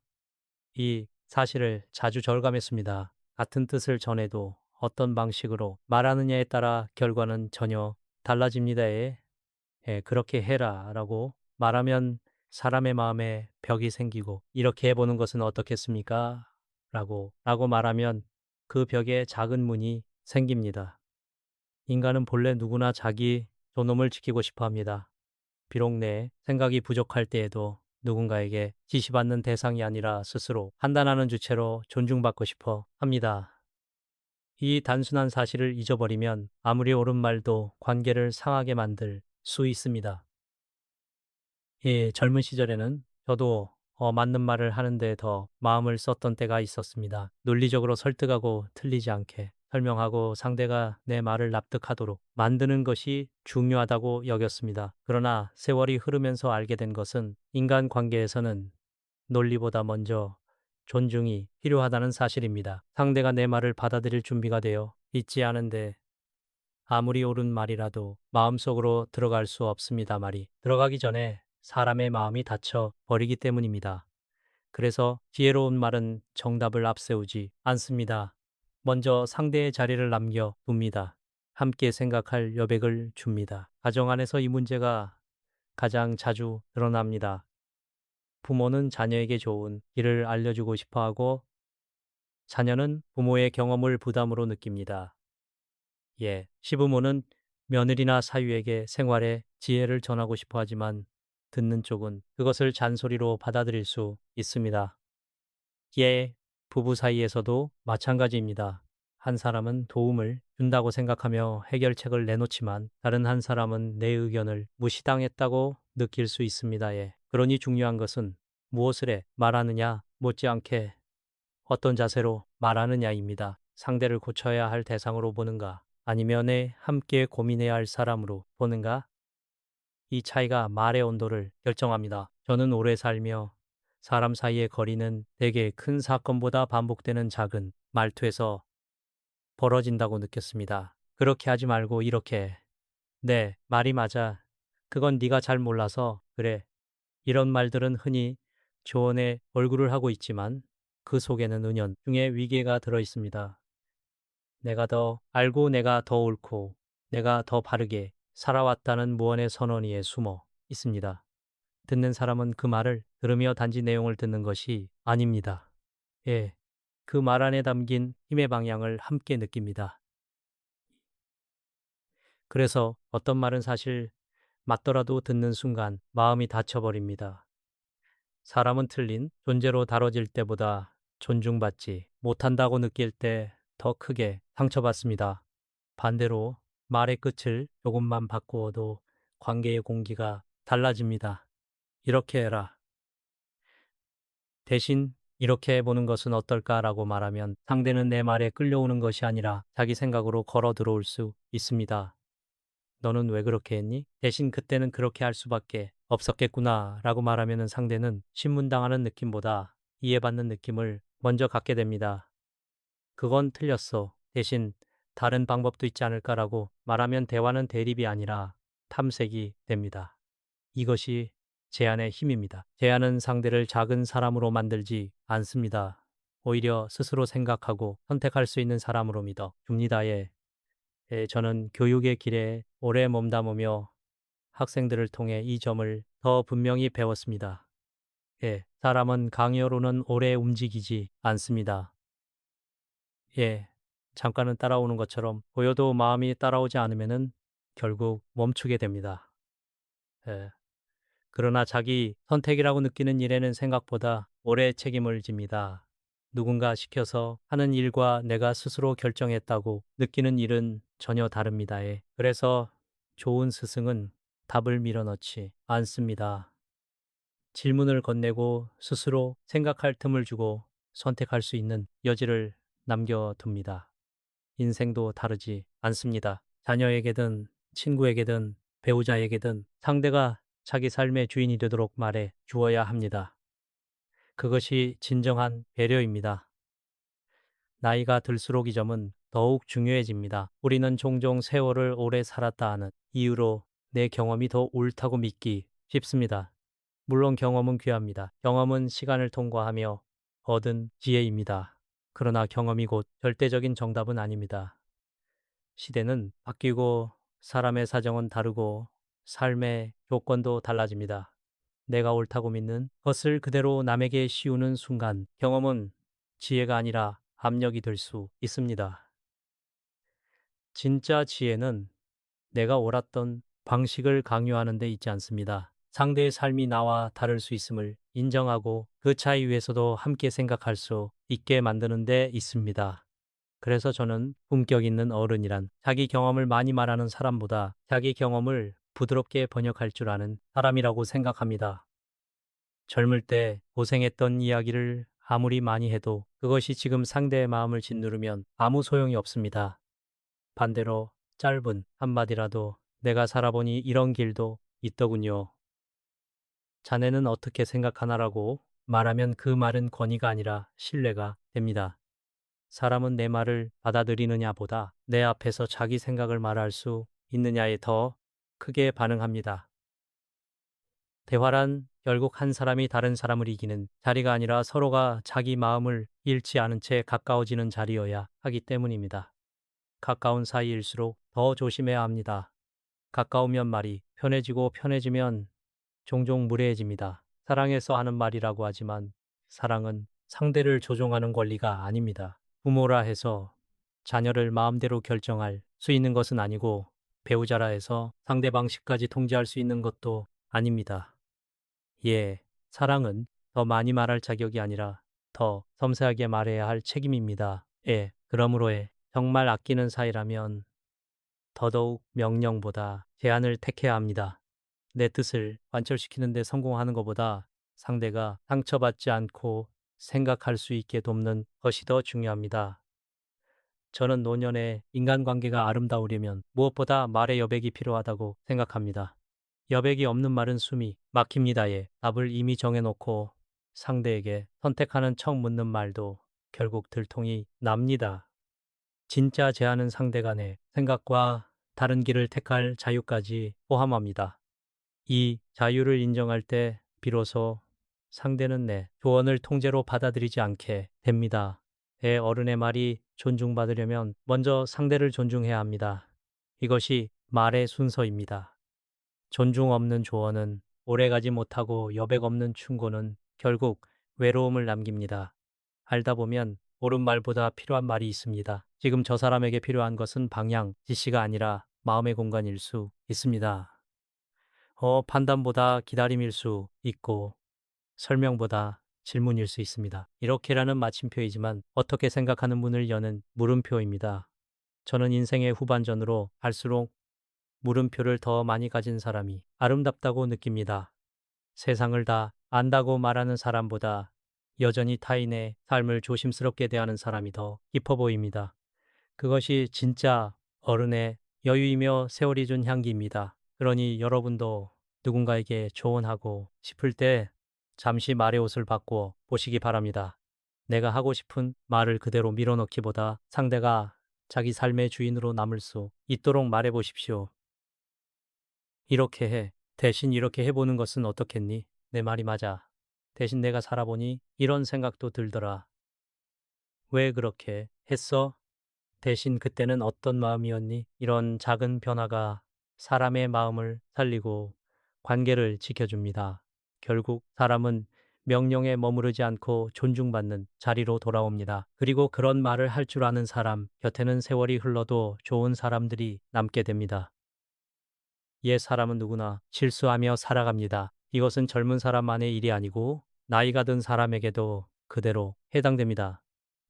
이 사실을 자주 절감했습니다. 같은 뜻을 전해도 어떤 방식으로 말하느냐에 따라 결과는 전혀 달라집니다. 그렇게 해라 라고 말하면 사람의 마음에 벽이 생기고 이렇게 해보는 것은 어떻겠습니까? 라고 말하면 그 벽에 작은 문이 생깁니다. 인간은 본래 누구나 자기 존엄을 지키고 싶어 합니다. 비록 내 생각이 부족할 때에도 누군가에게 지시받는 대상이 아니라 스스로 판단하는 주체로 존중받고 싶어 합니다. 이 단순한 사실을 잊어버리면 아무리 옳은 말도 관계를 상하게 만들 수 있습니다. 예, 젊은 시절에는 저도 맞는 말을 하는데 더 마음을 썼던 때가 있었습니다. 논리적으로 설득하고 틀리지 않게 설명하고 상대가 내 말을 납득하도록 만드는 것이 중요하다고 여겼습니다. 그러나 세월이 흐르면서 알게 된 것은 인간 관계에서는 논리보다 먼저 존중이 필요하다는 사실입니다. 상대가 내 말을 받아들일 준비가 되어 있지 않은데 아무리 옳은 말이라도 마음속으로 들어갈 수 없습니다. 말이 들어가기 전에 사람의 마음이 닫혀 버리기 때문입니다. 그래서 지혜로운 말은 정답을 앞세우지 않습니다. 먼저 상대의 자리를 남겨 둡니다. 함께 생각할 여백을 줍니다. 가정 안에서 이 문제가 가장 자주 드러납니다. 부모는 자녀에게 좋은 길을 알려주고 싶어 하고 자녀는 부모의 경험을 부담으로 느낍니다. 예, 시부모는 며느리나 사위에게 생활의 지혜를 전하고 싶어 하지만 듣는 쪽은 그것을 잔소리로 받아들일 수 있습니다. 예, 부부 사이에서도 마찬가지입니다. 한 사람은 도움을 준다고 생각하며 해결책을 내놓지만 다른 한 사람은 내 의견을 무시당했다고 느낄 수 있습니다. 예. 그러니 중요한 것은 무엇을 해 말하느냐 못지않게 어떤 자세로 말하느냐입니다. 상대를 고쳐야 할 대상으로 보는가 아니면 함께 고민해야 할 사람으로 보는가? 이 차이가 말의 온도를 결정합니다. 저는 오래 살며 사람 사이의 거리는 대개 큰 사건보다 반복되는 작은 말투에서 벌어진다고 느꼈습니다. 그렇게 하지 말고 이렇게. 네, 말이 맞아. 그건 네가 잘 몰라서 그래. 이런 말들은 흔히 조언의 얼굴을 하고 있지만 그 속에는 은연 중에 위계가 들어 있습니다. 내가 더 알고 내가 더 옳고 내가 더 바르게 살아왔다는 무언의 선언위에 숨어 있습니다. 듣는 사람은 그 말을 들으며 단지 내용을 듣는 것이 아닙니다. 예, 그 말 안에 담긴 힘의 방향을 함께 느낍니다. 그래서 어떤 말은 사실 맞더라도 듣는 순간 마음이 닫혀버립니다. 사람은 틀린 존재로 다뤄질 때보다 존중받지 못한다고 느낄 때 더 크게 상처받습니다. 반대로 말의 끝을 조금만 바꾸어도 관계의 공기가 달라집니다. 이렇게 해라. 대신 이렇게 해보는 것은 어떨까라고 말하면 상대는 내 말에 끌려오는 것이 아니라 자기 생각으로 걸어 들어올 수 있습니다. 너는 왜 그렇게 했니? 대신 그때는 그렇게 할 수밖에 없었겠구나 라고 말하면 상대는 신문당하는 느낌보다 이해받는 느낌을 먼저 갖게 됩니다. 그건 틀렸어. 대신 다른 방법도 있지 않을까라고 말하면 대화는 대립이 아니라 탐색이 됩니다. 이것이 제안의 힘입니다. 제안은 상대를 작은 사람으로 만들지 않습니다. 오히려 스스로 생각하고 선택할 수 있는 사람으로 믿어 줍니다. 저는 교육의 길에 오래 몸담으며 학생들을 통해 이 점을 더 분명히 배웠습니다. 사람은 강요로는 오래 움직이지 않습니다. 잠깐은 따라오는 것처럼 보여도 마음이 따라오지 않으면 결국 멈추게 됩니다. 예, 그러나 자기 선택이라고 느끼는 일에는 생각보다 오래 책임을 집니다. 누군가 시켜서 하는 일과 내가 스스로 결정했다고 느끼는 일은 전혀 다릅니다. 그래서 좋은 스승은 답을 밀어넣지 않습니다. 질문을 건네고 스스로 생각할 틈을 주고 선택할 수 있는 여지를 남겨둡니다. 인생도 다르지 않습니다. 자녀에게든 친구에게든 배우자에게든 상대가 자기 삶의 주인이 되도록 말해 주어야 합니다. 그것이 진정한 배려입니다. 나이가 들수록 이 점은 더욱 중요해집니다. 우리는 종종 세월을 오래 살았다 하는 이유로 내 경험이 더 옳다고 믿기 쉽습니다. 물론 경험은 귀합니다. 경험은 시간을 통과하며 얻은 지혜입니다. 그러나 경험이 곧 절대적인 정답은 아닙니다. 시대는 바뀌고 사람의 사정은 다르고 삶의 조건도 달라집니다. 내가 옳다고 믿는 것을 그대로 남에게 씌우는 순간 경험은 지혜가 아니라 압력이 될 수 있습니다. 진짜 지혜는 내가 옳았던 방식을 강요하는 데 있지 않습니다. 상대의 삶이 나와 다를 수 있음을 인정하고 그 차이 위에서도 함께 생각할 수 있게 만드는 데 있습니다. 그래서 저는 품격 있는 어른이란 자기 경험을 많이 말하는 사람보다 자기 경험을 부드럽게 번역할 줄 아는 사람이라고 생각합니다. 젊을 때 고생했던 이야기를 아무리 많이 해도 그것이 지금 상대의 마음을 짓누르면 아무 소용이 없습니다. 반대로 짧은 한마디라도 내가 살아보니 이런 길도 있더군요. 자네는 어떻게 생각하나라고 말하면 그 말은 권위가 아니라 신뢰가 됩니다. 사람은 내 말을 받아들이느냐 보다 내 앞에서 자기 생각을 말할 수 있느냐에 더 크게 반응합니다. 대화란 결국 한 사람이 다른 사람을 이기는 자리가 아니라 서로가 자기 마음을 잃지 않은 채 가까워지는 자리여야 하기 때문입니다. 가까운 사이일수록 더 조심해야 합니다. 가까우면 말이 편해지고 편해지면 종종 무례해집니다. 사랑해서 하는 말이라고 하지만 사랑은 상대를 조종하는 권리가 아닙니다. 부모라 해서 자녀를 마음대로 결정할 수 있는 것은 아니고 배우자라 해서 상대 방식까지 통제할 수 있는 것도 아닙니다. 예, 사랑은 더 많이 말할 자격이 아니라 더 섬세하게 말해야 할 책임입니다. 예, 그러므로 정말 아끼는 사이라면 더더욱 명령보다 제한을 택해야 합니다. 내 뜻을 관철시키는 데 성공하는 것보다 상대가 상처받지 않고 생각할 수 있게 돕는 것이 더 중요합니다. 저는 노년의 인간관계가 아름다우려면 무엇보다 말의 여백이 필요하다고 생각합니다. 여백이 없는 말은 숨이 막힙니다에 답을 이미 정해놓고 상대에게 선택하는 척 묻는 말도 결국 들통이 납니다. 진짜 제안은 상대 간의 생각과 다른 길을 택할 자유까지 포함합니다. 이 자유를 인정할 때 비로소 상대는 내 조언을 통제로 받아들이지 않게 됩니다. 내 어른의 말이 존중받으려면 먼저 상대를 존중해야 합니다. 이것이 말의 순서입니다. 존중 없는 조언은 오래가지 못하고 여백 없는 충고는 결국 외로움을 남깁니다. 알다 보면 옳은 말보다 필요한 말이 있습니다. 지금 저 사람에게 필요한 것은 방향, 지시가 아니라 마음의 공간일 수 있습니다. 판단보다 기다림일 수 있고 설명보다 질문일 수 있습니다. 이렇게라는 마침표이지만 어떻게 생각하는 문을 여는 물음표입니다. 저는 인생의 후반전으로 갈수록 물음표를 더 많이 가진 사람이 아름답다고 느낍니다. 세상을 다 안다고 말하는 사람보다 여전히 타인의 삶을 조심스럽게 대하는 사람이 더 깊어 보입니다. 그것이 진짜 어른의 여유이며 세월이 준 향기입니다. 그러니 여러분도 누군가에게 조언하고 싶을 때 잠시 말의 옷을 바꾸어 보시기 바랍니다. 내가 하고 싶은 말을 그대로 밀어넣기보다 상대가 자기 삶의 주인으로 남을 수 있도록 말해 보십시오. 이렇게 해. 대신 이렇게 해보는 것은 어떻겠니? 내 말이 맞아. 대신 내가 살아보니 이런 생각도 들더라. 왜 그렇게 했어? 대신 그때는 어떤 마음이었니? 이런 작은 변화가 사람의 마음을 살리고 관계를 지켜줍니다. 결국 사람은 명령에 머무르지 않고 존중받는 자리로 돌아옵니다. 그리고 그런 말을 할 줄 아는 사람 곁에는 세월이 흘러도 좋은 사람들이 남게 됩니다. 옛 사람은 누구나 실수하며 살아갑니다. 이것은 젊은 사람만의 일이 아니고 나이가 든 사람에게도 그대로 해당됩니다.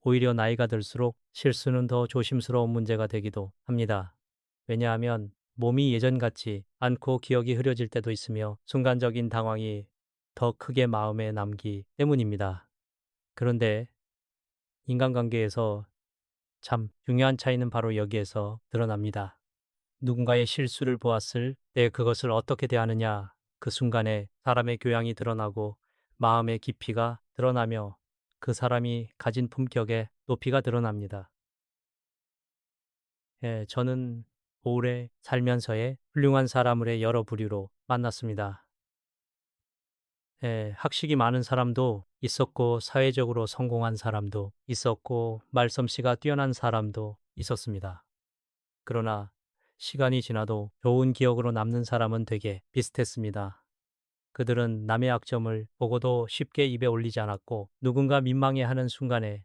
오히려 나이가 들수록 실수는 더 조심스러운 문제가 되기도 합니다. 왜냐하면 몸이 예전 같지 않고 기억이 흐려질 때도 있으며 순간적인 당황이 더 크게 마음에 남기 때문입니다. 그런데 인간관계에서 참 중요한 차이는 바로 여기에서 드러납니다. 누군가의 실수를 보았을 때 그것을 어떻게 대하느냐, 그 순간에 사람의 교양이 드러나고 마음의 깊이가 드러나며 그 사람이 가진 품격의 높이가 드러납니다. 예, 저는 오래 살면서의 훌륭한 사람을 여러 부류로 만났습니다. 예, 학식이 많은 사람도 있었고 사회적으로 성공한 사람도 있었고 말솜씨가 뛰어난 사람도 있었습니다. 그러나 시간이 지나도 좋은 기억으로 남는 사람은 되게 비슷했습니다. 그들은 남의 약점을 보고도 쉽게 입에 올리지 않았고 누군가 민망해하는 순간에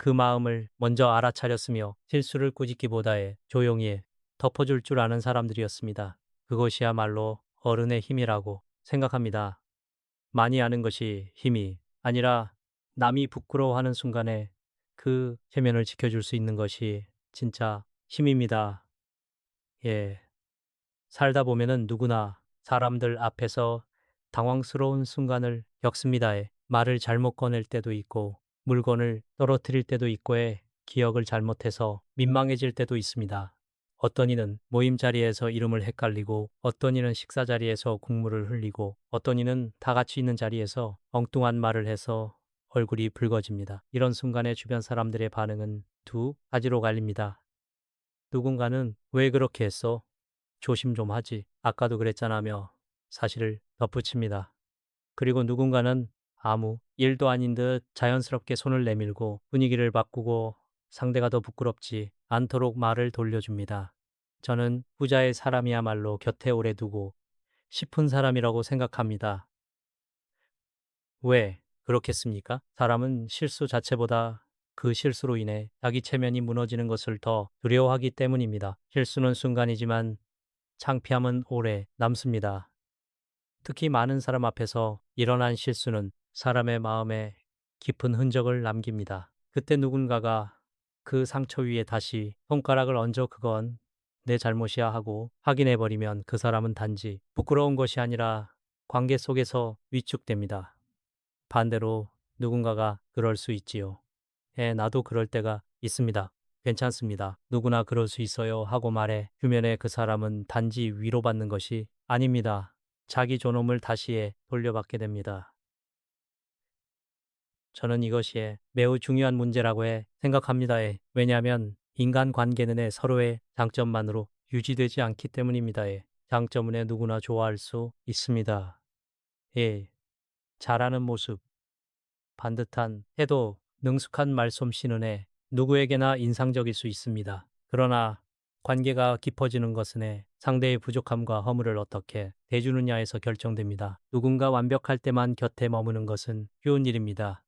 그 마음을 먼저 알아차렸으며 실수를 꾸짖기보다에 조용히 덮어줄 줄 아는 사람들이었습니다. 그것이야말로 어른의 힘이라고 생각합니다. 많이 아는 것이 힘이 아니라 남이 부끄러워하는 순간에 그 체면을 지켜줄 수 있는 것이 진짜 힘입니다. 예. 살다 보면은 누구나 사람들 앞에서 당황스러운 순간을 겪습니다. 말을 잘못 꺼낼 때도 있고, 물건을 떨어뜨릴 때도 있고에 기억을 잘못해서 민망해질 때도 있습니다. 어떤 이는 모임 자리에서 이름을 헷갈리고, 어떤 이는 식사 자리에서 국물을 흘리고, 어떤 이는 다 같이 있는 자리에서 엉뚱한 말을 해서 얼굴이 붉어집니다. 이런 순간에 주변 사람들의 반응은 두 가지로 갈립니다. 누군가는 왜 그렇게 했어? 조심 좀 하지. 아까도 그랬잖아며 사실을 덧붙입니다. 그리고 누군가는 아무 일도 아닌 듯 자연스럽게 손을 내밀고 분위기를 바꾸고 상대가 더 부끄럽지 않도록 말을 돌려줍니다. 저는 후자의 사람이야말로 곁에 오래 두고 싶은 사람이라고 생각합니다. 왜 그렇겠습니까? 사람은 실수 자체보다 그 실수로 인해 자기 체면이 무너지는 것을 더 두려워하기 때문입니다. 실수는 순간이지만 창피함은 오래 남습니다. 특히 많은 사람 앞에서 일어난 실수는 사람의 마음에 깊은 흔적을 남깁니다. 그때 누군가가 그 상처 위에 다시 손가락을 얹어 그건 내 잘못이야 하고 확인해버리면 그 사람은 단지 부끄러운 것이 아니라 관계 속에서 위축됩니다. 반대로 누군가가 그럴 수 있지요. 나도 그럴 때가 있습니다. 괜찮습니다. 누구나 그럴 수 있어요 하고 말해 주면에 그 사람은 단지 위로받는 것이 아닙니다. 자기 존엄을 다시 돌려받게 됩니다. 저는 이것이 매우 중요한 문제라고 생각합니다. 왜냐하면 인간 관계는 서로의 장점만으로 유지되지 않기 때문입니다. 장점은 누구나 좋아할 수 있습니다. 예, 잘하는 모습, 반듯한 태도, 능숙한 말솜씨는 누구에게나 인상적일 수 있습니다. 그러나 관계가 깊어지는 것은 상대의 부족함과 허물을 어떻게 대주느냐에서 결정됩니다. 누군가 완벽할 때만 곁에 머무는 것은 쉬운 일입니다.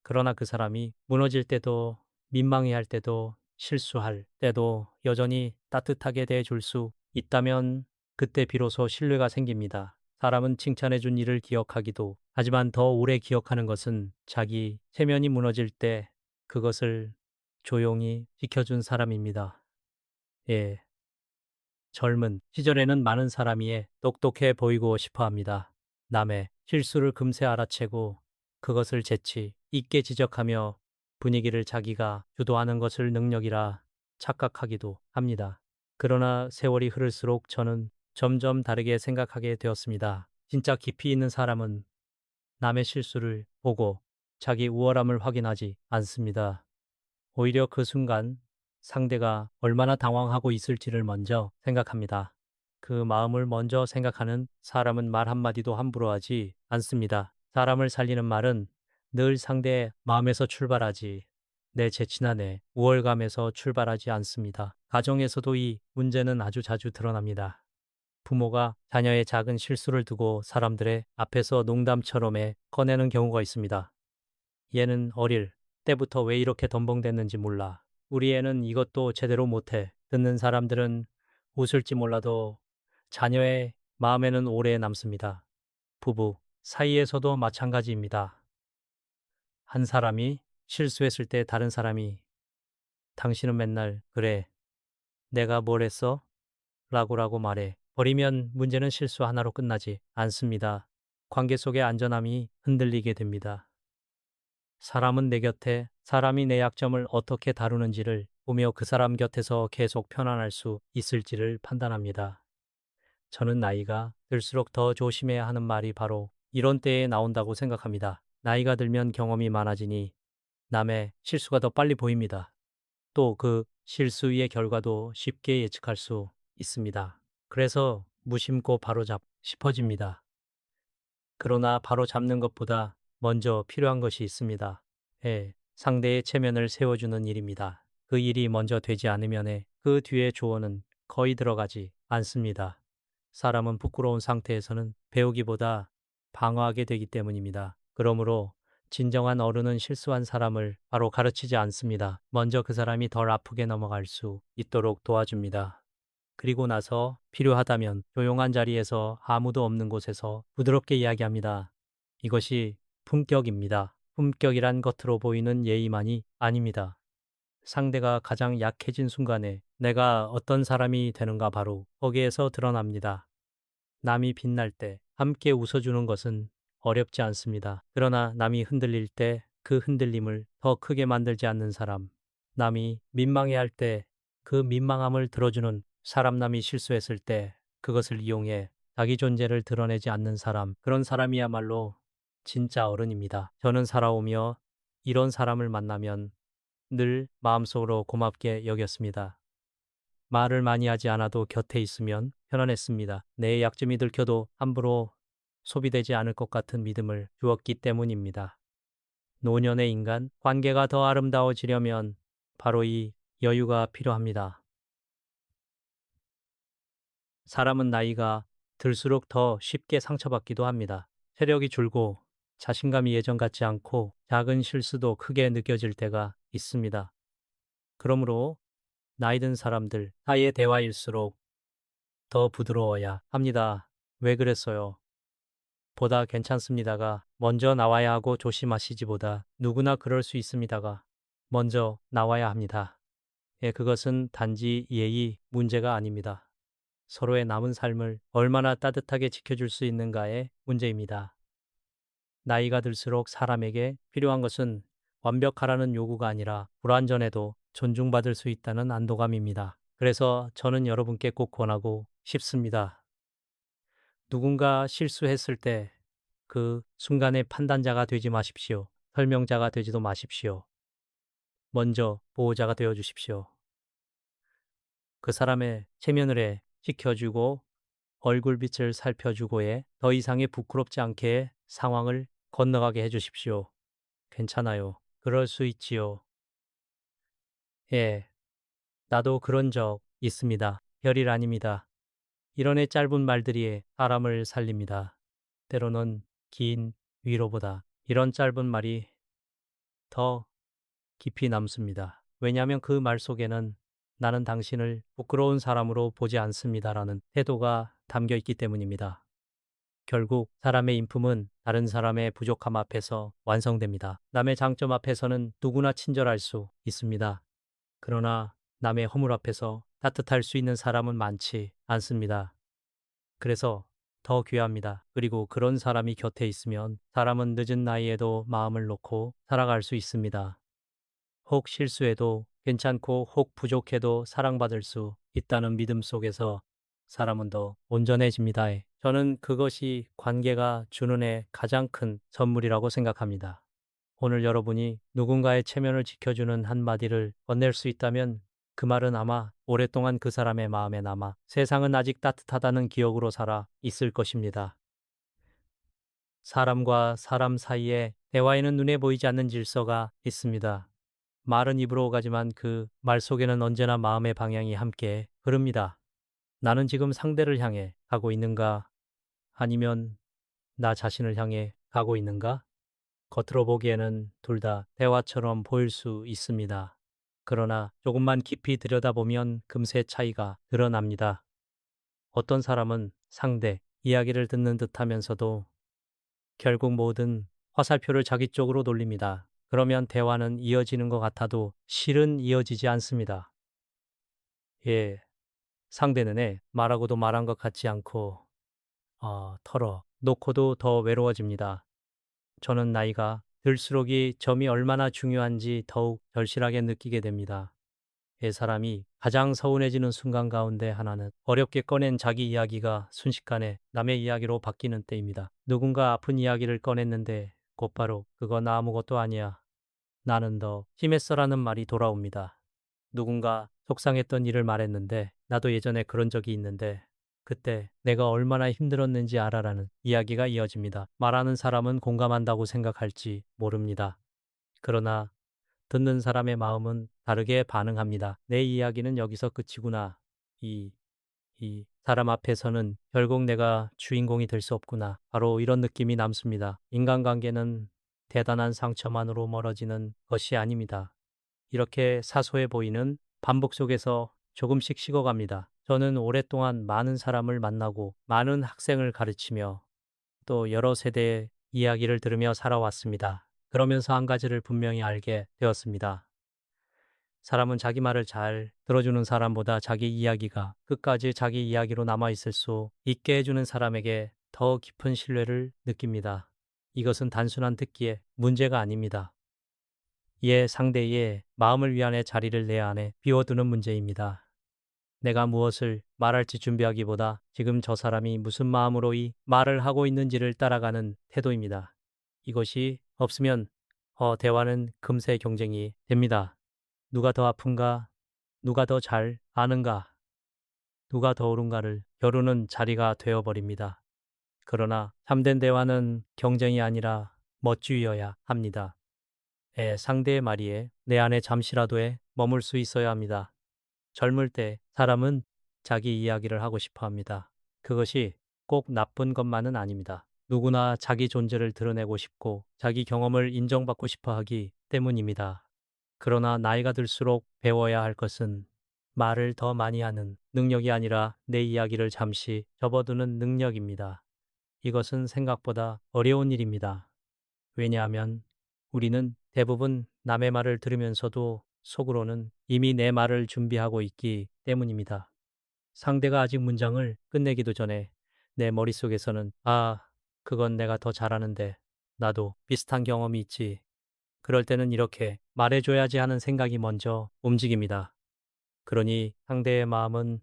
그러나 그 사람이 무너질 때도 민망해할 때도 실수할 때도 여전히 따뜻하게 대해줄 수 있다면 그때 비로소 신뢰가 생깁니다. 사람은 칭찬해준 일을 기억하기도 하지만 더 오래 기억하는 것은 자기 체면이 무너질 때 그것을 조용히 지켜준 사람입니다. 예. 젊은 시절에는 많은 사람이 똑똑해 보이고 싶어 합니다. 남의 실수를 금세 알아채고 그것을 재치 있게 지적하며 분위기를 자기가 주도하는 것을 능력이라 착각하기도 합니다. 그러나 세월이 흐를수록 저는 점점 다르게 생각하게 되었습니다. 진짜 깊이 있는 사람은 남의 실수를 보고 자기 우월함을 확인하지 않습니다. 오히려 그 순간 상대가 얼마나 당황하고 있을지를 먼저 생각합니다. 그 마음을 먼저 생각하는 사람은 말 한마디도 함부로 하지 않습니다. 사람을 살리는 말은 늘 상대의 마음에서 출발하지 내 재치나 내 우월감에서 출발하지 않습니다. 가정에서도 이 문제는 아주 자주 드러납니다. 부모가 자녀의 작은 실수를 두고 사람들의 앞에서 농담처럼 꺼내는 경우가 있습니다. 얘는 어릴 때부터 왜 이렇게 덤벙댔는지 몰라. 우리 애는 이것도 제대로 못해. 듣는 사람들은 웃을지 몰라도 자녀의 마음에는 오래 남습니다. 부부 사이에서도 마찬가지입니다. 한 사람이 실수했을 때 다른 사람이 당신은 맨날 그래. 내가 뭘 했어? 라고 말해. 버리면 문제는 실수 하나로 끝나지 않습니다. 관계 속의 안전함이 흔들리게 됩니다. 사람은 내 곁에 사람이 내 약점을 어떻게 다루는지를 보며 그 사람 곁에서 계속 편안할 수 있을지를 판단합니다. 저는 나이가 들수록 더 조심해야 하는 말이 바로 이런 때에 나온다고 생각합니다. 나이가 들면 경험이 많아지니 남의 실수가 더 빨리 보입니다. 또 그 실수의 결과도 쉽게 예측할 수 있습니다. 그래서 무심코 바로잡 싶어집니다. 그러나 바로 잡는 것보다 먼저 필요한 것이 있습니다. 상대의 체면을 세워주는 일입니다. 그 일이 먼저 되지 않으면 그 뒤에 조언은 거의 들어가지 않습니다. 사람은 부끄러운 상태에서는 배우기보다 방어하게 되기 때문입니다. 그러므로 진정한 어른은 실수한 사람을 바로 가르치지 않습니다. 먼저 그 사람이 덜 아프게 넘어갈 수 있도록 도와줍니다. 그리고 나서 필요하다면 조용한 자리에서 아무도 없는 곳에서 부드럽게 이야기합니다. 이것이 품격입니다. 품격이란 겉으로 보이는 예의만이 아닙니다. 상대가 가장 약해진 순간에 내가 어떤 사람이 되는가 바로 거기에서 드러납니다. 남이 빛날 때 함께 웃어주는 것은 어렵지 않습니다. 그러나 남이 흔들릴 때 그 흔들림을 더 크게 만들지 않는 사람, 남이 민망해할 때 그 민망함을 들어주는 사람, 남이 실수했을 때 그것을 이용해 자기 존재를 드러내지 않는 사람, 그런 사람이야말로 진짜 어른입니다. 저는 살아오며 이런 사람을 만나면 늘 마음속으로 고맙게 여겼습니다. 말을 많이 하지 않아도 곁에 있으면 편안했습니다. 내 약점이 들켜도 함부로 소비되지 않을 것 같은 믿음을 주었기 때문입니다. 노년의 인간 관계가 더 아름다워지려면 바로 이 여유가 필요합니다. 사람은 나이가 들수록 더 쉽게 상처받기도 합니다. 체력이 줄고 자신감이 예전 같지 않고 작은 실수도 크게 느껴질 때가 있습니다. 그러므로 나이 든 사람들 사이의 대화일수록 더 부드러워야 합니다. 왜 그랬어요? 보다 괜찮습니다가 먼저 나와야 하고 조심하시지보다 누구나 그럴 수 있습니다가 먼저 나와야 합니다. 예, 그것은 단지 예의 문제가 아닙니다. 서로의 남은 삶을 얼마나 따뜻하게 지켜줄 수 있는가의 문제입니다. 나이가 들수록 사람에게 필요한 것은 완벽하라는 요구가 아니라 불완전해도 존중받을 수 있다는 안도감입니다. 그래서 저는 여러분께 꼭 권하고 싶습니다. 누군가 실수했을 때 그 순간의 판단자가 되지 마십시오. 설명자가 되지도 마십시오. 먼저 보호자가 되어 주십시오. 그 사람의 체면을 해 지켜주고 얼굴빛을 살펴주고 해 더 이상의 부끄럽지 않게 상황을 건너가게 해 주십시오. 괜찮아요. 그럴 수 있지요. 예, 나도 그런 적 있습니다. 별일 아닙니다. 이런의 짧은 말들이 사람을 살립니다. 때로는 긴 위로보다 이런 짧은 말이 더 깊이 남습니다. 왜냐하면 그 말 속에는 나는 당신을 부끄러운 사람으로 보지 않습니다라는 태도가 담겨 있기 때문입니다. 결국 사람의 인품은 다른 사람의 부족함 앞에서 완성됩니다. 남의 장점 앞에서는 누구나 친절할 수 있습니다. 그러나 남의 허물 앞에서 따뜻할 수 있는 사람은 많지 않습니다. 그래서 더 귀합니다. 그리고 그런 사람이 곁에 있으면 사람은 늦은 나이에도 마음을 놓고 살아갈 수 있습니다. 혹 실수해도 괜찮고 혹 부족해도 사랑받을 수 있다는 믿음 속에서 사람은 더 온전해집니다. 저는 그것이 관계가 주는 애 가장 큰 선물이라고 생각합니다. 오늘 여러분이 누군가의 체면을 지켜주는 한마디를 건넬 수 있다면 그 말은 아마 오랫동안 그 사람의 마음에 남아 세상은 아직 따뜻하다는 기억으로 살아 있을 것입니다. 사람과 사람 사이에 대화에는 눈에 보이지 않는 질서가 있습니다. 말은 입으로 오가지만 그 말 속에는 언제나 마음의 방향이 함께 흐릅니다. 나는 지금 상대를 향해 가고 있는가? 아니면 나 자신을 향해 가고 있는가? 겉으로 보기에는 둘 다 대화처럼 보일 수 있습니다. 그러나 조금만 깊이 들여다보면 금세 차이가 드러납니다. 어떤 사람은 상대 이야기를 듣는 듯 하면서도 결국 모든 화살표를 자기 쪽으로 돌립니다. 그러면 대화는 이어지는 것 같아도 실은 이어지지 않습니다. 예, 상대는 말하고도 말한 것 같지 않고 털어 놓고도 더 외로워집니다. 저는 나이가 들수록 이 점이 얼마나 중요한지 더욱 절실하게 느끼게 됩니다. 사람이 가장 서운해지는 순간 가운데 하나는 어렵게 꺼낸 자기 이야기가 순식간에 남의 이야기로 바뀌는 때입니다. 누군가 아픈 이야기를 꺼냈는데 곧바로 그건 아무것도 아니야. 나는 더 심했어라는 말이 돌아옵니다. 누군가 속상했던 일을 말했는데 나도 예전에 그런 적이 있는데 그때 내가 얼마나 힘들었는지 알아라는 이야기가 이어집니다. 말하는 사람은 공감한다고 생각할지 모릅니다. 그러나 듣는 사람의 마음은 다르게 반응합니다. 내 이야기는 여기서 끝이구나. 이, 이 사람 앞에서는 결국 내가 주인공이 될 수 없구나. 바로 이런 느낌이 남습니다. 인간관계는 대단한 상처만으로 멀어지는 것이 아닙니다. 이렇게 사소해 보이는 반복 속에서 조금씩 식어갑니다. 저는 오랫동안 많은 사람을 만나고 많은 학생을 가르치며 또 여러 세대의 이야기를 들으며 살아왔습니다. 그러면서 한 가지를 분명히 알게 되었습니다. 사람은 자기 말을 잘 들어주는 사람보다 자기 이야기가 끝까지 자기 이야기로 남아있을 수 있게 해주는 사람에게 더 깊은 신뢰를 느낍니다. 이것은 단순한 듣기의 문제가 아닙니다. 이에 상대의 마음을 위안해 자리를 내 안에 비워두는 문제입니다. 내가 무엇을 말할지 준비하기보다 지금 저 사람이 무슨 마음으로 이 말을 하고 있는지를 따라가는 태도입니다. 이것이 없으면 대화는 금세 경쟁이 됩니다. 누가 더 아픈가? 누가 더 잘 아는가? 누가 더 옳은가를 겨루는 자리가 되어버립니다. 그러나 참된 대화는 경쟁이 아니라 멋지여야 합니다. 상대의 말이에 내 안에 잠시라도에 머물 수 있어야 합니다. 젊을 때 사람은 자기 이야기를 하고 싶어 합니다. 그것이 꼭 나쁜 것만은 아닙니다. 누구나 자기 존재를 드러내고 싶고 자기 경험을 인정받고 싶어 하기 때문입니다. 그러나 나이가 들수록 배워야 할 것은 말을 더 많이 하는 능력이 아니라 내 이야기를 잠시 접어두는 능력입니다. 이것은 생각보다 어려운 일입니다. 왜냐하면 우리는 대부분 남의 말을 들으면서도 속으로는 이미 내 말을 준비하고 있기 때문입니다. 상대가 아직 문장을 끝내기도 전에 내 머릿속에서는 그건 내가 더 잘하는데 나도 비슷한 경험이 있지. 그럴 때는 이렇게 말해줘야지 하는 생각이 먼저 움직입니다. 그러니 상대의 마음은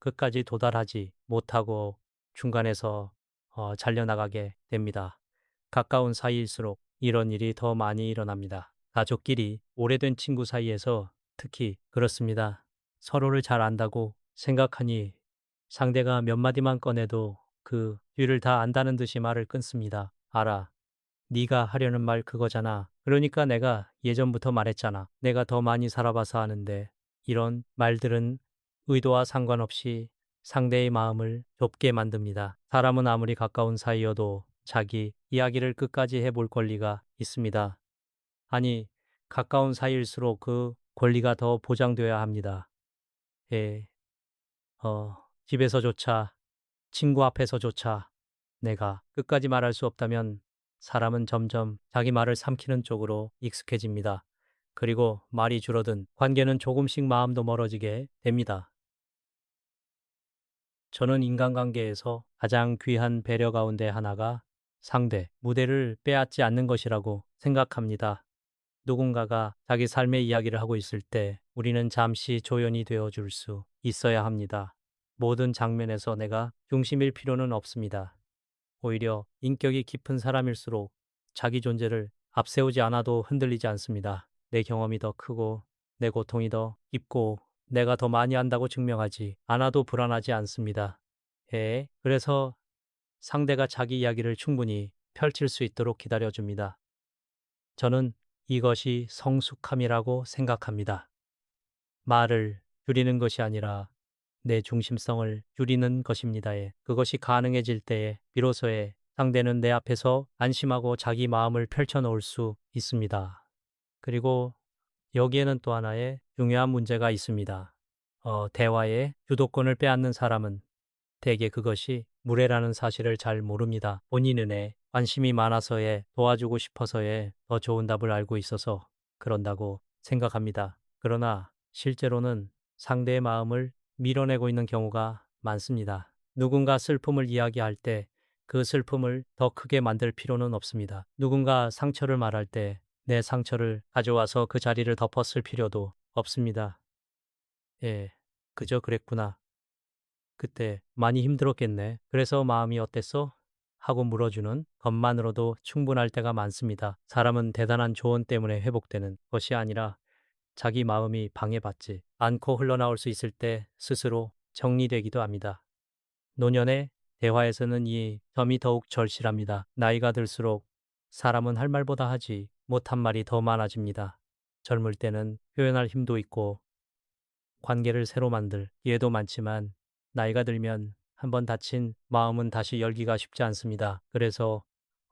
끝까지 도달하지 못하고 중간에서 잘려나가게 됩니다. 가까운 사이일수록 이런 일이 더 많이 일어납니다. 가족끼리 오래된 친구 사이에서 특히 그렇습니다. 서로를 잘 안다고 생각하니 상대가 몇 마디만 꺼내도 그 뒤를 다 안다는 듯이 말을 끊습니다. 알아. 네가 하려는 말 그거잖아. 그러니까 내가 예전부터 말했잖아. 내가 더 많이 살아봐서 아는데 이런 말들은 의도와 상관없이 상대의 마음을 좁게 만듭니다. 사람은 아무리 가까운 사이여도 자기 이야기를 끝까지 해볼 권리가 있습니다. 아니, 가까운 사이일수록 그 권리가 더 보장되어야 합니다. 예, 집에서조차, 친구 앞에서조차 내가 끝까지 말할 수 없다면 사람은 점점 자기 말을 삼키는 쪽으로 익숙해집니다. 그리고 말이 줄어든 관계는 조금씩 마음도 멀어지게 됩니다. 저는 인간관계에서 가장 귀한 배려 가운데 하나가 상대, 무대를 빼앗지 않는 것이라고 생각합니다. 누군가가 자기 삶의 이야기를 하고 있을 때 우리는 잠시 조연이 되어 줄 수 있어야 합니다. 모든 장면에서 내가 중심일 필요는 없습니다. 오히려 인격이 깊은 사람일수록 자기 존재를 앞세우지 않아도 흔들리지 않습니다. 내 경험이 더 크고 내 고통이 더 깊고 내가 더 많이 안다고 증명하지 않아도 불안하지 않습니다. 그래서 상대가 자기 이야기를 충분히 펼칠 수 있도록 기다려줍니다. 저는 이것이 성숙함이라고 생각합니다. 말을 줄이는 것이 아니라 내 중심성을 줄이는 것입니다. 그것이 가능해질 때에 비로소에 상대는 내 앞에서 안심하고 자기 마음을 펼쳐놓을 수 있습니다. 그리고 여기에는 또 하나의 중요한 문제가 있습니다. 대화의 주도권을 빼앗는 사람은 대개 그것이 무례라는 사실을 잘 모릅니다. 본인은에 관심이 많아서에 도와주고 싶어서에 더 좋은 답을 알고 있어서 그런다고 생각합니다. 그러나 실제로는 상대의 마음을 밀어내고 있는 경우가 많습니다. 누군가 슬픔을 이야기할 때 그 슬픔을 더 크게 만들 필요는 없습니다. 누군가 상처를 말할 때 내 상처를 가져와서 그 자리를 덮었을 필요도 없습니다. 그저 그랬구나. 그때 많이 힘들었겠네. 그래서 마음이 어땠어? 하고 물어주는 것만으로도 충분할 때가 많습니다. 사람은 대단한 조언 때문에 회복되는 것이 아니라 자기 마음이 방해받지 않고 흘러나올 수 있을 때 스스로 정리되기도 합니다. 노년의 대화에서는 이 점이 더욱 절실합니다. 나이가 들수록 사람은 할 말보다 하지 못한 말이 더 많아집니다. 젊을 때는 표현할 힘도 있고 관계를 새로 만들 기회도 많지만 나이가 들면 한번 다친 마음은 다시 열기가 쉽지 않습니다. 그래서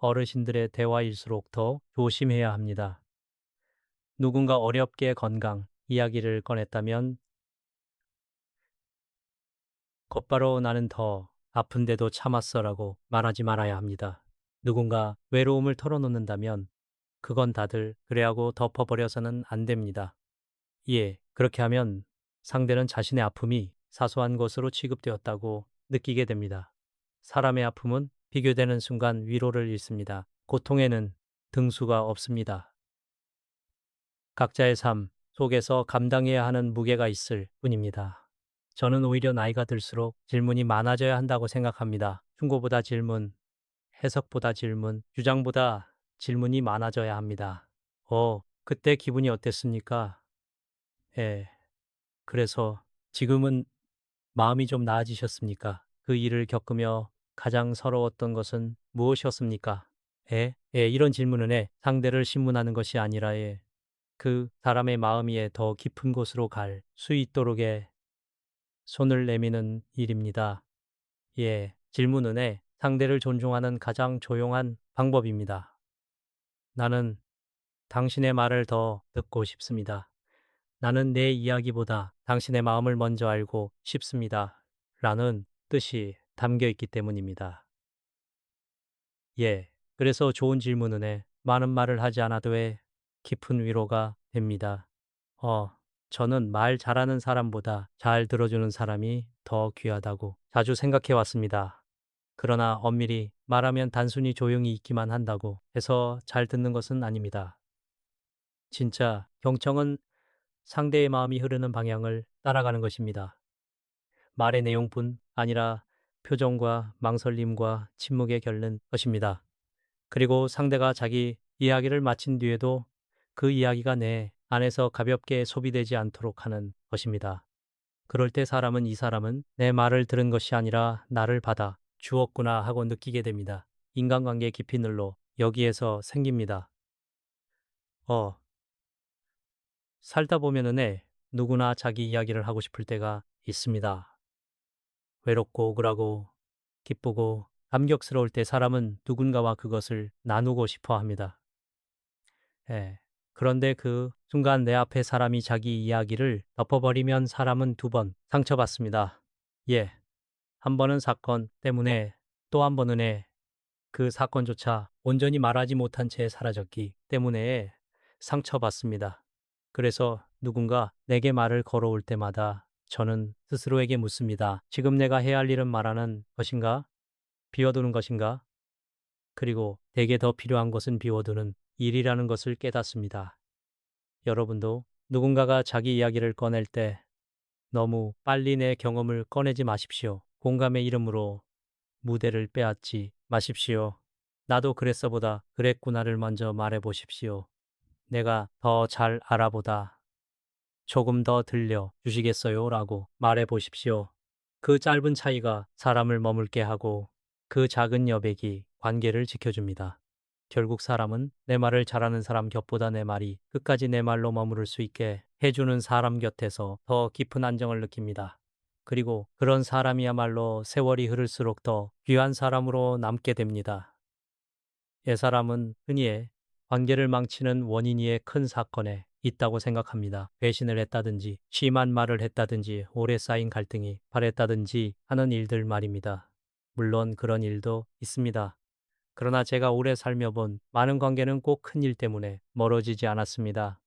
어르신들의 대화일수록 더 조심해야 합니다. 누군가 어렵게 건강 이야기를 꺼냈다면 곧바로 나는 더 아픈데도 참았어라고 말하지 말아야 합니다. 누군가 외로움을 털어놓는다면 그건 다들 그래하고 덮어버려서는 안 됩니다. 예, 그렇게 하면 상대는 자신의 아픔이 사소한 것으로 취급되었다고 느끼게 됩니다. 사람의 아픔은 비교되는 순간 위로를 잃습니다. 고통에는 등수가 없습니다. 각자의 삶 속에서 감당해야 하는 무게가 있을 뿐입니다. 저는 오히려 나이가 들수록 질문이 많아져야 한다고 생각합니다. 충고보다 질문, 해석보다 질문, 주장보다 질문이 많아져야 합니다. 그때 기분이 어땠습니까? 예, 그래서 지금은 마음이 좀 나아지셨습니까? 그 일을 겪으며 가장 서러웠던 것은 무엇이었습니까? 이런 질문은 상대를 신문하는 것이 아니라 그 사람의 마음이 더 깊은 곳으로 갈 수 있도록 손을 내미는 일입니다. 질문은 상대를 존중하는 가장 조용한 방법입니다. 나는 당신의 말을 더 듣고 싶습니다. 나는 내 이야기보다 당신의 마음을 먼저 알고 싶습니다. 라는 뜻이 담겨 있기 때문입니다. 그래서 좋은 질문은 많은 말을 하지 않아도 깊은 위로가 됩니다. 저는 말 잘하는 사람보다 잘 들어주는 사람이 더 귀하다고 자주 생각해 왔습니다. 그러나 엄밀히 말하면 단순히 조용히 있기만 한다고 해서 잘 듣는 것은 아닙니다. 진짜 경청은 상대의 마음이 흐르는 방향을 따라가는 것입니다. 말의 내용뿐 아니라 표정과 망설임과 침묵에 결는 것입니다. 그리고 상대가 자기 이야기를 마친 뒤에도 그 이야기가 내 안에서 가볍게 소비되지 않도록 하는 것입니다. 그럴 때 사람은 이 사람은 내 말을 들은 것이 아니라 나를 받아 주었구나 하고 느끼게 됩니다. 인간관계 깊이 늘러 여기에서 생깁니다. 살다 보면은 누구나 자기 이야기를 하고 싶을 때가 있습니다. 외롭고 억울하고 기쁘고 감격스러울 때 사람은 누군가와 그것을 나누고 싶어 합니다. 그런데 그 순간 내 앞에 사람이 자기 이야기를 덮어버리면 사람은 두 번 상처받습니다. 한 번은 사건 때문에 또 한 번은 그 사건조차 온전히 말하지 못한 채 사라졌기 때문에 상처받습니다. 그래서 누군가 내게 말을 걸어올 때마다 저는 스스로에게 묻습니다. 지금 내가 해야 할 일은 말하는 것인가? 비워두는 것인가? 그리고 대개 더 필요한 것은 비워두는 일이라는 것을 깨닫습니다. 여러분도 누군가가 자기 이야기를 꺼낼 때 너무 빨리 내 경험을 꺼내지 마십시오. 공감의 이름으로 무대를 빼앗지 마십시오. 나도 그랬어보다 그랬구나를 먼저 말해보십시오. 내가 더 잘 알아보다 조금 더 들려 주시겠어요? 라고 말해보십시오. 그 짧은 차이가 사람을 머물게 하고 그 작은 여백이 관계를 지켜줍니다. 결국 사람은 내 말을 잘하는 사람 곁보다 내 말이 끝까지 내 말로 머무를 수 있게 해주는 사람 곁에서 더 깊은 안정을 느낍니다. 그리고 그런 사람이야말로 세월이 흐를수록 더 귀한 사람으로 남게 됩니다. 사람은 흔히 관계를 망치는 원인이 큰 사건에 있다고 생각합니다. 배신을 했다든지 심한 말을 했다든지 오래 쌓인 갈등이 발했다든지 하는 일들 말입니다. 물론 그런 일도 있습니다. 그러나 제가 오래 살며 본 많은 관계는 꼭 큰 일 때문에 멀어지지 않았습니다.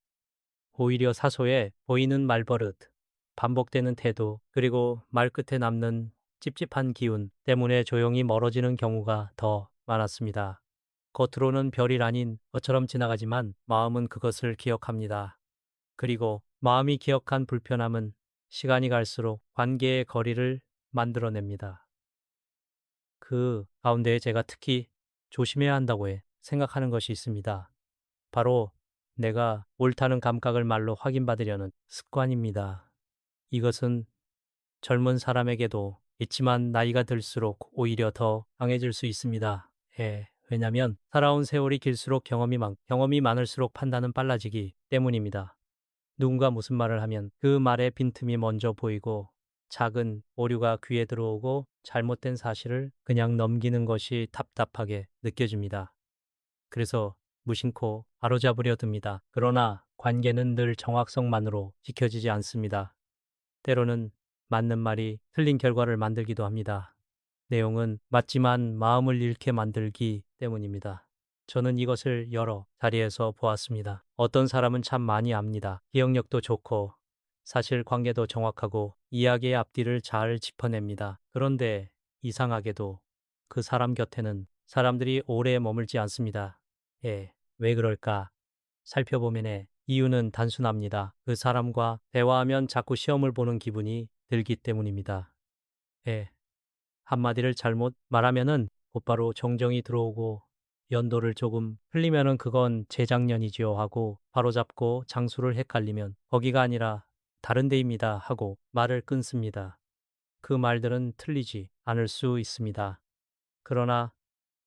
오히려 사소해 보이는 말버릇, 반복되는 태도, 그리고 말끝에 남는 찝찝한 기운 때문에 조용히 멀어지는 경우가 더 많았습니다. 겉으로는 별일 아닌 것처럼 지나가지만 마음은 그것을 기억합니다. 그리고 마음이 기억한 불편함은 시간이 갈수록 관계의 거리를 만들어냅니다. 그 가운데 제가 특히 조심해야 한다고 생각하는 것이 있습니다. 바로 내가 옳다는 감각을 말로 확인받으려는 습관입니다. 이것은 젊은 사람에게도 있지만 나이가 들수록 오히려 더 강해질 수 있습니다. 왜냐하면 살아온 세월이 길수록 경험이 많을수록 판단은 빨라지기 때문입니다. 누군가 무슨 말을 하면 그 말의 빈틈이 먼저 보이고 작은 오류가 귀에 들어오고 잘못된 사실을 그냥 넘기는 것이 답답하게 느껴집니다. 그래서 무심코 바로잡으려 듭니다. 그러나 관계는 늘 정확성만으로 지켜지지 않습니다. 때로는 맞는 말이 틀린 결과를 만들기도 합니다. 내용은 맞지만 마음을 잃게 만들기 때문입니다. 저는 이것을 여러 자리에서 보았습니다. 어떤 사람은 참 많이 압니다. 기억력도 좋고 사실 관계도 정확하고 이야기의 앞뒤를 잘 짚어냅니다. 그런데 이상하게도 그 사람 곁에는 사람들이 오래 머물지 않습니다. 왜 그럴까? 살펴보면 이유는 단순합니다. 그 사람과 대화하면 자꾸 시험을 보는 기분이 들기 때문입니다. 예. 한마디를 잘못 말하면은 곧바로 정정이 들어오고 연도를 조금 흘리면은 그건 재작년이지요 하고 바로잡고 장소를 헷갈리면 거기가 아니라 다른 데입니다 하고 말을 끊습니다. 그 말들은 틀리지 않을 수 있습니다. 그러나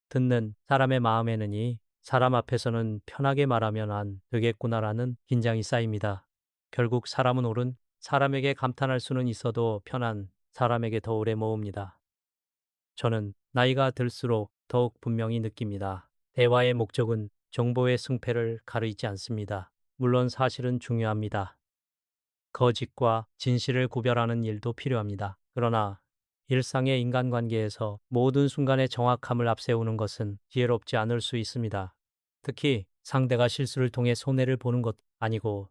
듣는 사람의 마음에는 이 사람 앞에서는 편하게 말하면 안 되겠구나라는 긴장이 쌓입니다. 결국 사람은 옳은 사람에게 감탄할 수는 있어도 편한 사람에게 더 오래 모읍니다. 저는 나이가 들수록 더욱 분명히 느낍니다. 대화의 목적은 정보의 승패를 가르지 않습니다. 물론 사실은 중요합니다. 거짓과 진실을 구별하는 일도 필요합니다. 그러나 일상의 인간관계에서 모든 순간의 정확함을 앞세우는 것은 지혜롭지 않을 수 있습니다. 특히 상대가 실수를 통해 손해를 보는 것 아니고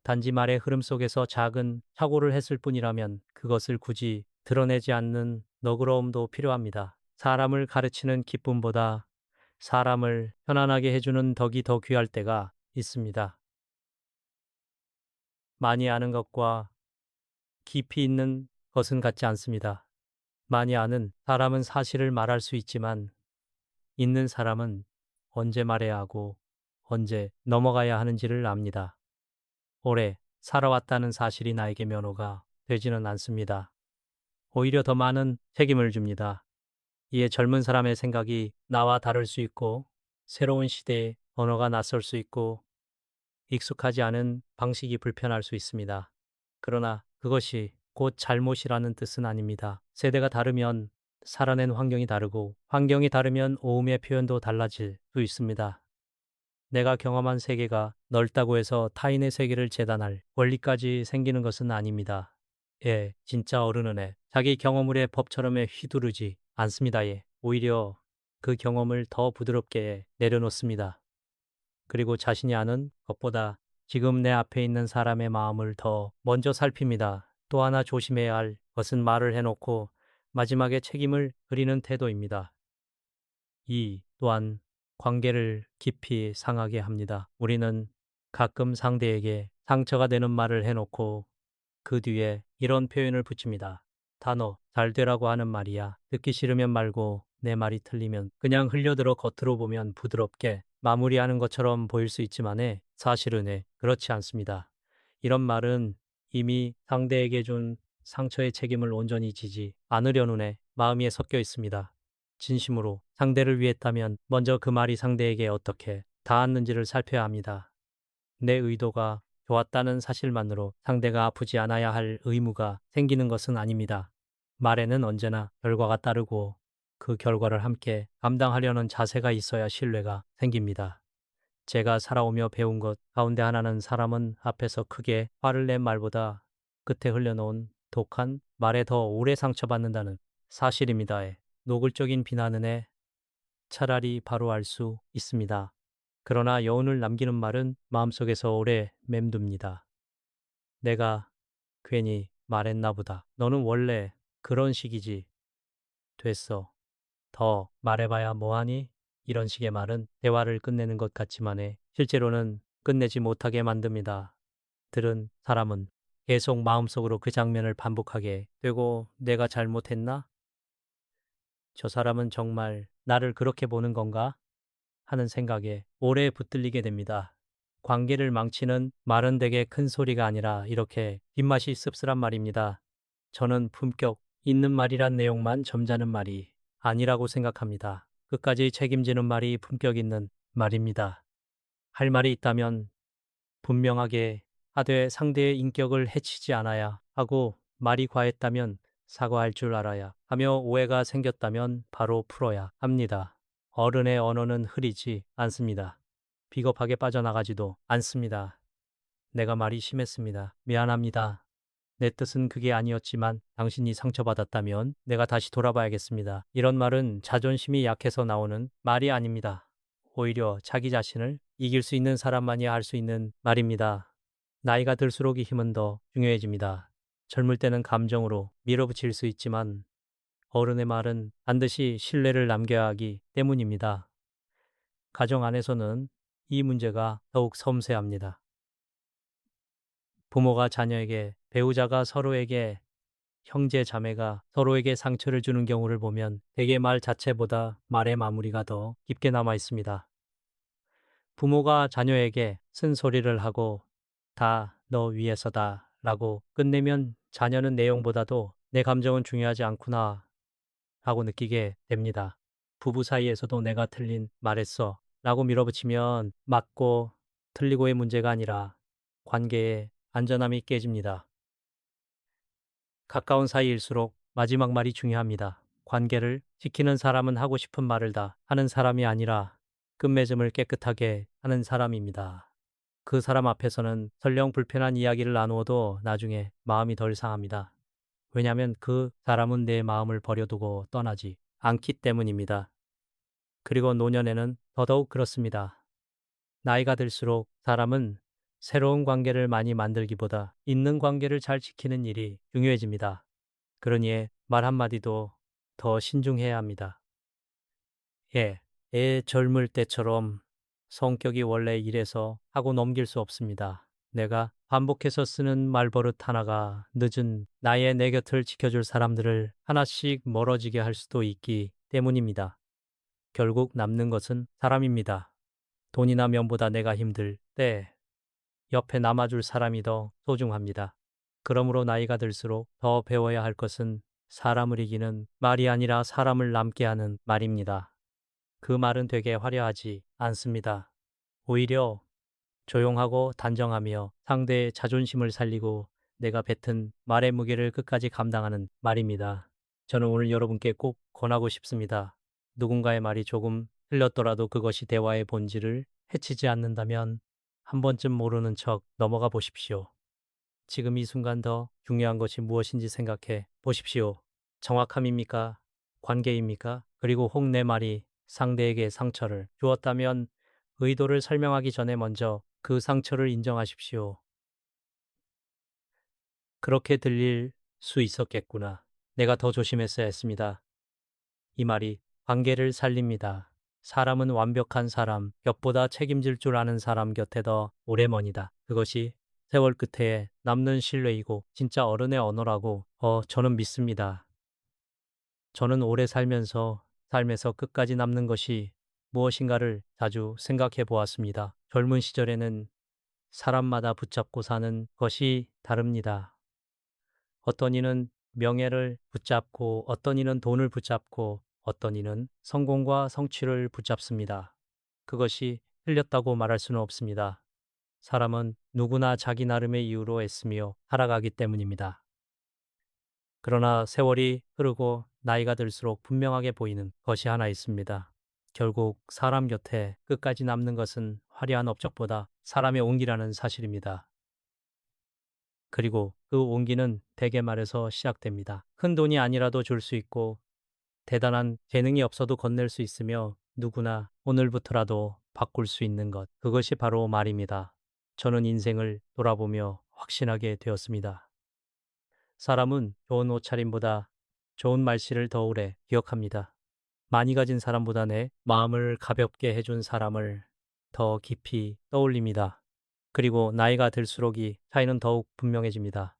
단지 말의 흐름 속에서 작은 착오를 했을 뿐이라면 그것을 굳이 드러내지 않는 너그러움도 필요합니다. 사람을 가르치는 기쁨보다 사람을 편안하게 해주는 덕이 더 귀할 때가 있습니다. 많이 아는 것과 깊이 있는 것은 같지 않습니다. 많이 아는 사람은 사실을 말할 수 있지만 있는 사람은 언제 말해야 하고 언제 넘어가야 하는지를 압니다. 오래 살아왔다는 사실이 나에게 면허가 되지는 않습니다. 오히려 더 많은 책임을 줍니다. 이에 젊은 사람의 생각이 나와 다를 수 있고 새로운 시대에 언어가 낯설 수 있고 익숙하지 않은 방식이 불편할 수 있습니다. 그러나 그것이 곧 잘못이라는 뜻은 아닙니다. 세대가 다르면 살아낸 환경이 다르고 환경이 다르면 오음의 표현도 달라질 수 있습니다. 내가 경험한 세계가 넓다고 해서 타인의 세계를 재단할 권리까지 생기는 것은 아닙니다. 진짜 어른은 자기 경험을의 법처럼 휘두르지 않습니다. 오히려 그 경험을 더 부드럽게 내려놓습니다. 그리고 자신이 아는 것보다 지금 내 앞에 있는 사람의 마음을 더 먼저 살핍니다. 또 하나 조심해야 할 것은 말을 해놓고 마지막에 책임을 그리는 태도입니다. 이 또한 관계를 깊이 상하게 합니다. 우리는 가끔 상대에게 상처가 되는 말을 해놓고 그 뒤에 이런 표현을 붙입니다. 단어, 잘 되라고 하는 말이야. 듣기 싫으면 말고 내 말이 틀리면 그냥 흘려들어. 겉으로 보면 부드럽게 마무리하는 것처럼 보일 수 있지만 사실은 그렇지 않습니다. 이런 말은 이미 상대에게 준 상처의 책임을 온전히 지지 않으려는 마음이 섞여 있습니다. 진심으로 상대를 위했다면 먼저 그 말이 상대에게 어떻게 닿았는지를 살펴야 합니다. 내 의도가 좋았다는 사실만으로 상대가 아프지 않아야 할 의무가 생기는 것은 아닙니다. 말에는 언제나 결과가 따르고 그 결과를 함께 감당하려는 자세가 있어야 신뢰가 생깁니다. 제가 살아오며 배운 것 가운데 하나는 사람은 앞에서 크게 화를 낸 말보다 끝에 흘려놓은 독한 말에 더 오래 상처받는다는 사실입니다. 노골적인 비난은 차라리 바로 알 수 있습니다. 그러나 여운을 남기는 말은 마음속에서 오래 맴둡니다. 내가 괜히 말했나 보다. 너는 원래 그런 식이지. 됐어. 더 말해봐야 뭐하니? 이런 식의 말은 대화를 끝내는 것 같지만 실제로는 끝내지 못하게 만듭니다. 들은 사람은 계속 마음속으로 그 장면을 반복하게 되고 내가 잘못했나? 저 사람은 정말 나를 그렇게 보는 건가? 하는 생각에 오래 붙들리게 됩니다. 관계를 망치는 말은 되게 큰 소리가 아니라 이렇게 뒷맛이 씁쓸한 말입니다. 저는 품격 있는 말이란 내용만 점잖은 말이 아니라고 생각합니다. 끝까지 책임지는 말이 품격 있는 말입니다. 할 말이 있다면 분명하게 하되 상대의 인격을 해치지 않아야 하고 말이 과했다면 사과할 줄 알아야 하며 오해가 생겼다면 바로 풀어야 합니다. 어른의 언어는 흐리지 않습니다. 비겁하게 빠져나가지도 않습니다. 내가 말이 심했습니다. 미안합니다. 내 뜻은 그게 아니었지만 당신이 상처받았다면 내가 다시 돌아봐야겠습니다. 이런 말은 자존심이 약해서 나오는 말이 아닙니다. 오히려 자기 자신을 이길 수 있는 사람만이 할 수 있는 말입니다. 나이가 들수록 이 힘은 더 중요해집니다. 젊을 때는 감정으로 밀어붙일 수 있지만 어른의 말은 반드시 신뢰를 남겨야 하기 때문입니다. 가정 안에서는 이 문제가 더욱 섬세합니다. 부모가 자녀에게, 배우자가 서로에게, 형제 자매가 서로에게 상처를 주는 경우를 보면 대개 말 자체보다 말의 마무리가 더 깊게 남아 있습니다. 부모가 자녀에게 쓴소리를 하고 다 너 위해서다 라고 끝내면 자녀는 내용보다도 내 감정은 중요하지 않구나 하고 느끼게 됩니다. 부부 사이에서도 내가 틀린 말했어 라고 밀어붙이면 맞고 틀리고의 문제가 아니라 관계의 안전함이 깨집니다. 가까운 사이일수록 마지막 말이 중요합니다. 관계를 지키는 사람은 하고 싶은 말을 다 하는 사람이 아니라 끝맺음을 깨끗하게 하는 사람입니다. 그 사람 앞에서는 설령 불편한 이야기를 나누어도 나중에 마음이 덜 상합니다. 왜냐하면 그 사람은 내 마음을 버려두고 떠나지 않기 때문입니다. 그리고 노년에는 더더욱 그렇습니다. 나이가 들수록 사람은 새로운 관계를 많이 만들기보다 있는 관계를 잘 지키는 일이 중요해집니다. 그러니 말 한마디도 더 신중해야 합니다. 애 젊을 때처럼 성격이 원래 이래서 하고 넘길 수 없습니다. 내가 반복해서 쓰는 말버릇 하나가 늦은 나이에 내 곁을 지켜줄 사람들을 하나씩 멀어지게 할 수도 있기 때문입니다. 결국 남는 것은 사람입니다. 돈이나 명보다 내가 힘들 때 옆에 남아줄 사람이 더 소중합니다. 그러므로 나이가 들수록 더 배워야 할 것은 사람을 이기는 말이 아니라 사람을 남게 하는 말입니다. 그 말은 되게 화려하지 않습니다. 오히려 조용하고 단정하며 상대의 자존심을 살리고 내가 뱉은 말의 무게를 끝까지 감당하는 말입니다. 저는 오늘 여러분께 꼭 권하고 싶습니다. 누군가의 말이 조금 틀렸더라도 그것이 대화의 본질을 해치지 않는다면 한 번쯤 모르는 척 넘어가 보십시오. 지금 이 순간 더 중요한 것이 무엇인지 생각해 보십시오. 정확함입니까? 관계입니까? 그리고 혹 내 말이 상대에게 상처를 주었다면 의도를 설명하기 전에 먼저 그 상처를 인정하십시오. 그렇게 들릴 수 있었겠구나. 내가 더 조심했어야 했습니다. 이 말이 관계를 살립니다. 사람은 완벽한 사람, 곁보다 책임질 줄 아는 사람 곁에 더 오래 머니다. 그것이 세월 끝에 남는 신뢰이고 진짜 어른의 언어라고 저는 믿습니다. 저는 오래 살면서 삶에서 끝까지 남는 것이 무엇인가를 자주 생각해 보았습니다. 젊은 시절에는 사람마다 붙잡고 사는 것이 다릅니다. 어떤 이는 명예를 붙잡고 어떤 이는 돈을 붙잡고 어떤 이는 성공과 성취를 붙잡습니다. 그것이 틀렸다고 말할 수는 없습니다. 사람은 누구나 자기 나름의 이유로 애쓰며 살아가기 때문입니다. 그러나 세월이 흐르고 나이가 들수록 분명하게 보이는 것이 하나 있습니다. 결국 사람 곁에 끝까지 남는 것은 화려한 업적보다 사람의 온기라는 사실입니다. 그리고 그 온기는 대개 말에서 시작됩니다. 큰 돈이 아니라도 줄 수 있고 대단한 재능이 없어도 건넬 수 있으며 누구나 오늘부터라도 바꿀 수 있는 것. 그것이 바로 말입니다. 저는 인생을 돌아보며 확신하게 되었습니다. 사람은 좋은 옷차림보다 좋은 말씨를 더 오래 기억합니다. 많이 가진 사람보다 내 마음을 가볍게 해준 사람을 더 깊이 떠올립니다. 그리고 나이가 들수록 이 차이는 더욱 분명해집니다.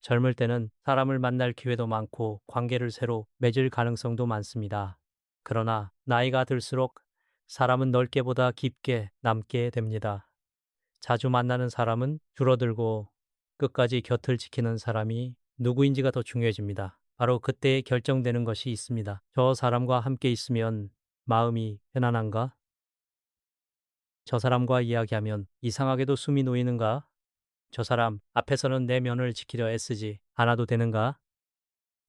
젊을 때는 사람을 만날 기회도 많고 관계를 새로 맺을 가능성도 많습니다. 그러나 나이가 들수록 사람은 넓게보다 깊게 남게 됩니다. 자주 만나는 사람은 줄어들고 끝까지 곁을 지키는 사람이 누구인지가 더 중요해집니다. 바로 그때에 결정되는 것이 있습니다. 저 사람과 함께 있으면 마음이 편안한가? 저 사람과 이야기하면 이상하게도 숨이 놓이는가? 저 사람 앞에서는 내 면을 지키려 애쓰지 않아도 되는가?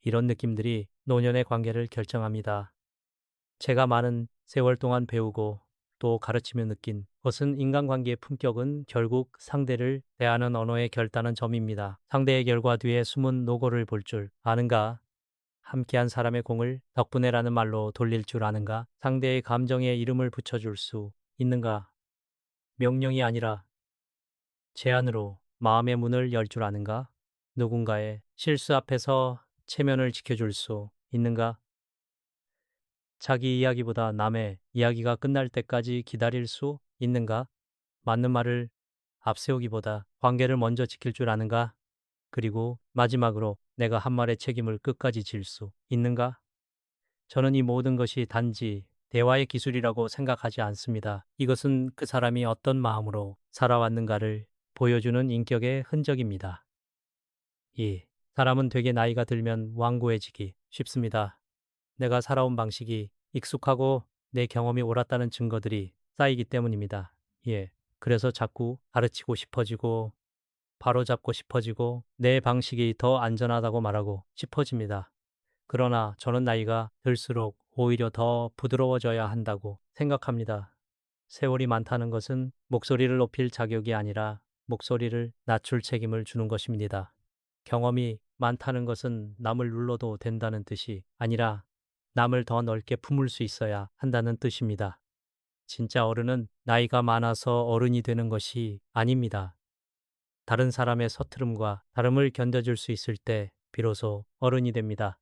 이런 느낌들이 노년의 관계를 결정합니다. 제가 많은 세월 동안 배우고 또 가르치며 느낀 것은 인간관계의 품격은 결국 상대를 대하는 언어의 결단은 점입니다. 상대의 결과 뒤에 숨은 노고를 볼 줄 아는가? 함께한 사람의 공을 덕분에라는 말로 돌릴 줄 아는가? 상대의 감정에 이름을 붙여줄 수 있는가? 명령이 아니라 제안으로 마음의 문을 열 줄 아는가? 누군가의 실수 앞에서 체면을 지켜줄 수 있는가? 자기 이야기보다 남의 이야기가 끝날 때까지 기다릴 수 있는가? 맞는 말을 앞세우기보다 관계를 먼저 지킬 줄 아는가? 그리고 마지막으로 내가 한 말의 책임을 끝까지 질 수 있는가? 저는 이 모든 것이 단지 대화의 기술이라고 생각하지 않습니다. 이것은 그 사람이 어떤 마음으로 살아왔는가를 보여주는 인격의 흔적입니다. 이 사람은 되게 나이가 들면 완고해지기 쉽습니다. 내가 살아온 방식이 익숙하고 내 경험이 옳았다는 증거들이 쌓이기 때문입니다. 예. 그래서 자꾸 가르치고 싶어지고 바로잡고 싶어지고 내 방식이 더 안전하다고 말하고 싶어집니다. 그러나 저는 나이가 들수록 오히려 더 부드러워져야 한다고 생각합니다. 세월이 많다는 것은 목소리를 높일 자격이 아니라 목소리를 낮출 책임을 주는 것입니다. 경험이 많다는 것은 남을 눌러도 된다는 뜻이 아니라 남을 더 넓게 품을 수 있어야 한다는 뜻입니다. 진짜 어른은 나이가 많아서 어른이 되는 것이 아닙니다. 다른 사람의 서투름과 다름을 견뎌줄 수 있을 때 비로소 어른이 됩니다.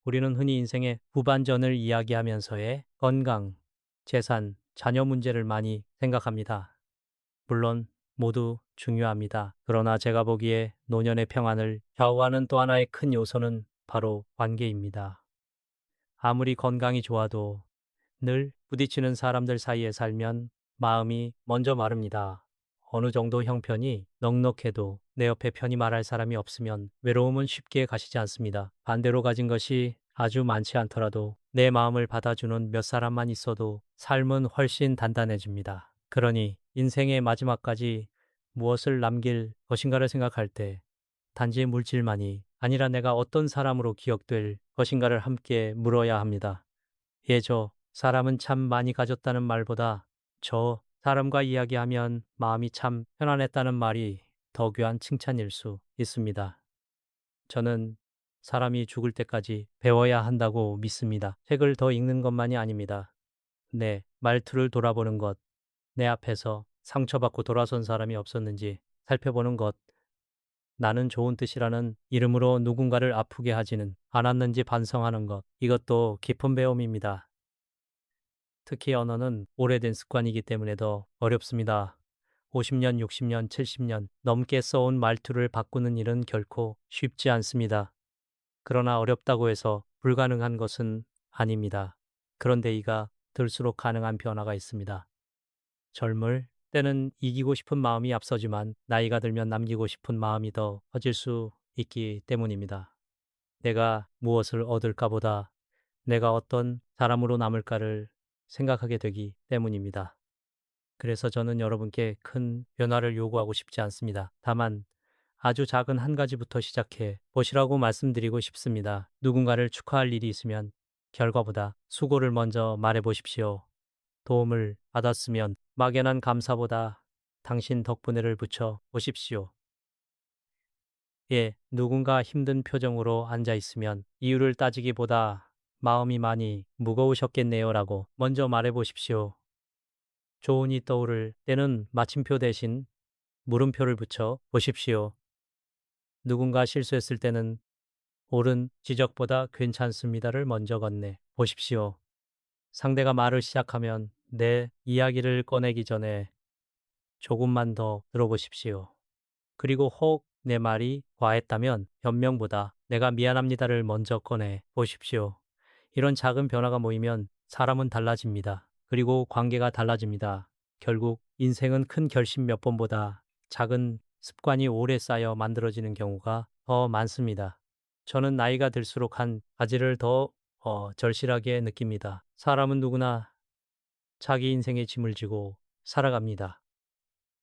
우리는 흔히 인생의 후반전을 이야기하면서의 건강, 재산, 자녀 문제를 많이 생각합니다. 물론 모두 중요합니다. 그러나 제가 보기에 노년의 평안을 좌우하는 또 하나의 큰 요소는 바로 관계입니다. 아무리 건강이 좋아도 늘 부딪히는 사람들 사이에 살면 마음이 먼저 마릅니다. 어느 정도 형편이 넉넉해도 내 옆에 편히 말할 사람이 없으면 외로움은 쉽게 가시지 않습니다. 반대로 가진 것이 아주 많지 않더라도 내 마음을 받아주는 몇 사람만 있어도 삶은 훨씬 단단해집니다. 그러니 인생의 마지막까지 무엇을 남길 것인가를 생각할 때 단지 물질만이 아니라 내가 어떤 사람으로 기억될 것인가를 함께 물어야 합니다. 저 사람은 참 많이 가졌다는 말보다 저 사람과 이야기하면 마음이 참 편안했다는 말이 더 귀한 칭찬일 수 있습니다. 저는 사람이 죽을 때까지 배워야 한다고 믿습니다. 책을 더 읽는 것만이 아닙니다. 내 말투를 돌아보는 것, 내 앞에서 상처받고 돌아선 사람이 없었는지 살펴보는 것, 나는 좋은 뜻이라는 이름으로 누군가를 아프게 하지는 않았는지 반성하는 것, 이것도 깊은 배움입니다. 특히 언어는 오래된 습관이기 때문에 더 어렵습니다. 50년, 60년, 70년 넘게 써온 말투를 바꾸는 일은 결코 쉽지 않습니다. 그러나 어렵다고 해서 불가능한 것은 아닙니다. 그런데 이가 들수록 가능한 변화가 있습니다. 젊을 때는 이기고 싶은 마음이 앞서지만 나이가 들면 남기고 싶은 마음이 더 커질 수 있기 때문입니다. 내가 무엇을 얻을까 보다 내가 어떤 사람으로 남을까를 생각하게 되기 때문입니다. 그래서 저는 여러분께 큰 변화를 요구하고 싶지 않습니다. 다만 아주 작은 한 가지부터 시작해 보시라고 말씀드리고 싶습니다. 누군가를 축하할 일이 있으면 결과보다 수고를 먼저 말해 보십시오. 도움을 받았으면 막연한 감사보다 당신 덕분에를 붙여 보십시오. 누군가 힘든 표정으로 앉아 있으면 이유를 따지기보다 마음이 많이 무거우셨겠네요라고 먼저 말해 보십시오. 조언이 떠오를 때는 마침표 대신 물음표를 붙여 보십시오. 누군가 실수했을 때는 옳은 지적보다 괜찮습니다를 먼저 건네 보십시오. 상대가 말을 시작하면 내 이야기를 꺼내기 전에 조금만 더 들어보십시오. 그리고 혹 내 말이 과했다면 변명보다 내가 미안합니다를 먼저 꺼내 보십시오. 이런 작은 변화가 모이면 사람은 달라집니다. 그리고 관계가 달라집니다. 결국 인생은 큰 결심 몇 번보다 작은 습관이 오래 쌓여 만들어지는 경우가 더 많습니다. 저는 나이가 들수록 한 가지를 더 절실하게 느낍니다. 사람은 누구나 자기 인생의 짐을 지고 살아갑니다.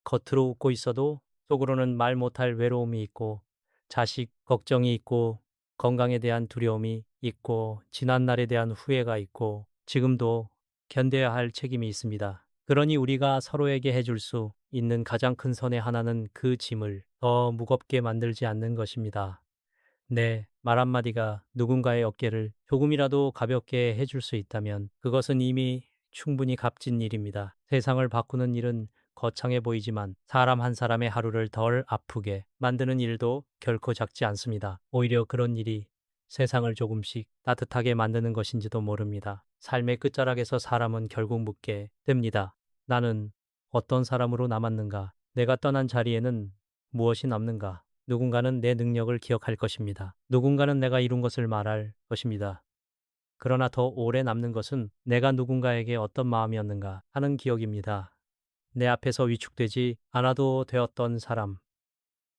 겉으로 웃고 있어도 속으로는 말 못할 외로움이 있고 자식 걱정이 있고 건강에 대한 두려움이 있고 지난 날에 대한 후회가 있고 지금도 견뎌야 할 책임이 있습니다. 그러니 우리가 서로에게 해줄 수 있는 가장 큰 선의 하나는 그 짐을 더 무겁게 만들지 않는 것입니다. 네, 말 한마디가 누군가의 어깨를 조금이라도 가볍게 해줄 수 있다면 그것은 이미 충분히 값진 일입니다. 세상을 바꾸는 일은 거창해 보이지만 사람 한 사람의 하루를 덜 아프게 만드는 일도 결코 작지 않습니다. 오히려 그런 일이 세상을 조금씩 따뜻하게 만드는 것인지도 모릅니다. 삶의 끝자락에서 사람은 결국 묻게 됩니다. 나는 어떤 사람으로 남았는가? 내가 떠난 자리에는 무엇이 남는가? 누군가는 내 능력을 기억할 것입니다. 누군가는 내가 이룬 것을 말할 것입니다. 그러나 더 오래 남는 것은 내가 누군가에게 어떤 마음이었는가 하는 기억입니다. 내 앞에서 위축되지 않아도 되었던 사람,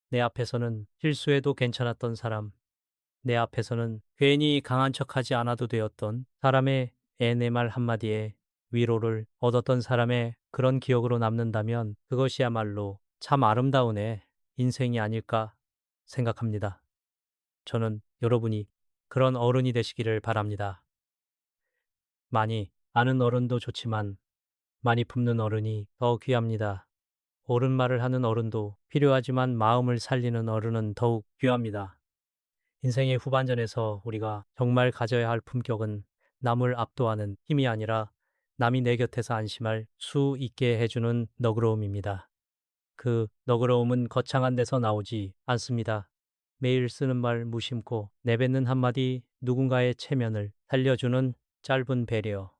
내 앞에서는 실수해도 괜찮았던 사람, 내 앞에서는 괜히 강한 척하지 않아도 되었던 사람의 내 말 한마디에 위로를 얻었던 사람의 그런 기억으로 남는다면 그것이야말로 참 아름다운 인생이 아닐까 생각합니다. 저는 여러분이 그런 어른이 되시기를 바랍니다. 많이 아는 어른도 좋지만 많이 품는 어른이 더 귀합니다. 옳은 말을 하는 어른도 필요하지만 마음을 살리는 어른은 더욱 귀합니다. 인생의 후반전에서 우리가 정말 가져야 할 품격은 남을 압도하는 힘이 아니라 남이 내 곁에서 안심할 수 있게 해주는 너그러움입니다. 그 너그러움은 거창한 데서 나오지 않습니다. 매일 쓰는 말 무심코 내뱉는 한마디 누군가의 체면을 살려주는 짧은 배려,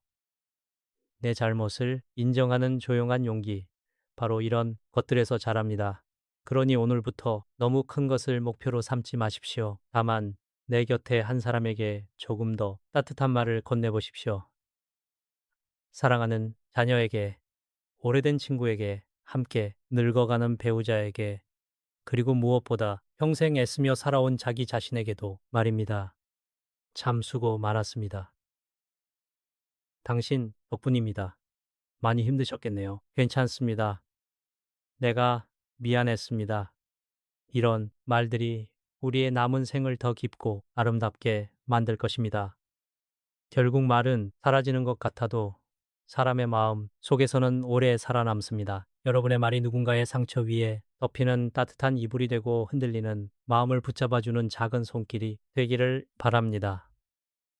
내 잘못을 인정하는 조용한 용기, 바로 이런 것들에서 자랍니다. 그러니 오늘부터 너무 큰 것을 목표로 삼지 마십시오. 다만 내 곁에 한 사람에게 조금 더 따뜻한 말을 건네보십시오. 사랑하는 자녀에게, 오래된 친구에게, 함께 늙어가는 배우자에게, 그리고 무엇보다 평생 애쓰며 살아온 자기 자신에게도 말입니다. 참 수고 많았습니다. 당신 덕분입니다. 많이 힘드셨겠네요. 괜찮습니다. 내가 미안했습니다. 이런 말들이 우리의 남은 생을 더 깊고 아름답게 만들 것입니다. 결국 말은 사라지는 것 같아도 사람의 마음 속에서는 오래 살아남습니다. 여러분의 말이 누군가의 상처 위에 덮이는 따뜻한 이불이 되고 흔들리는 마음을 붙잡아주는 작은 손길이 되기를 바랍니다.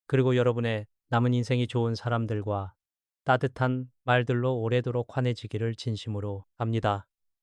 그리고 여러분의 남은 인생이 좋은 사람들과 따뜻한 말들로 오래도록 환해지기를 진심으로 합니다.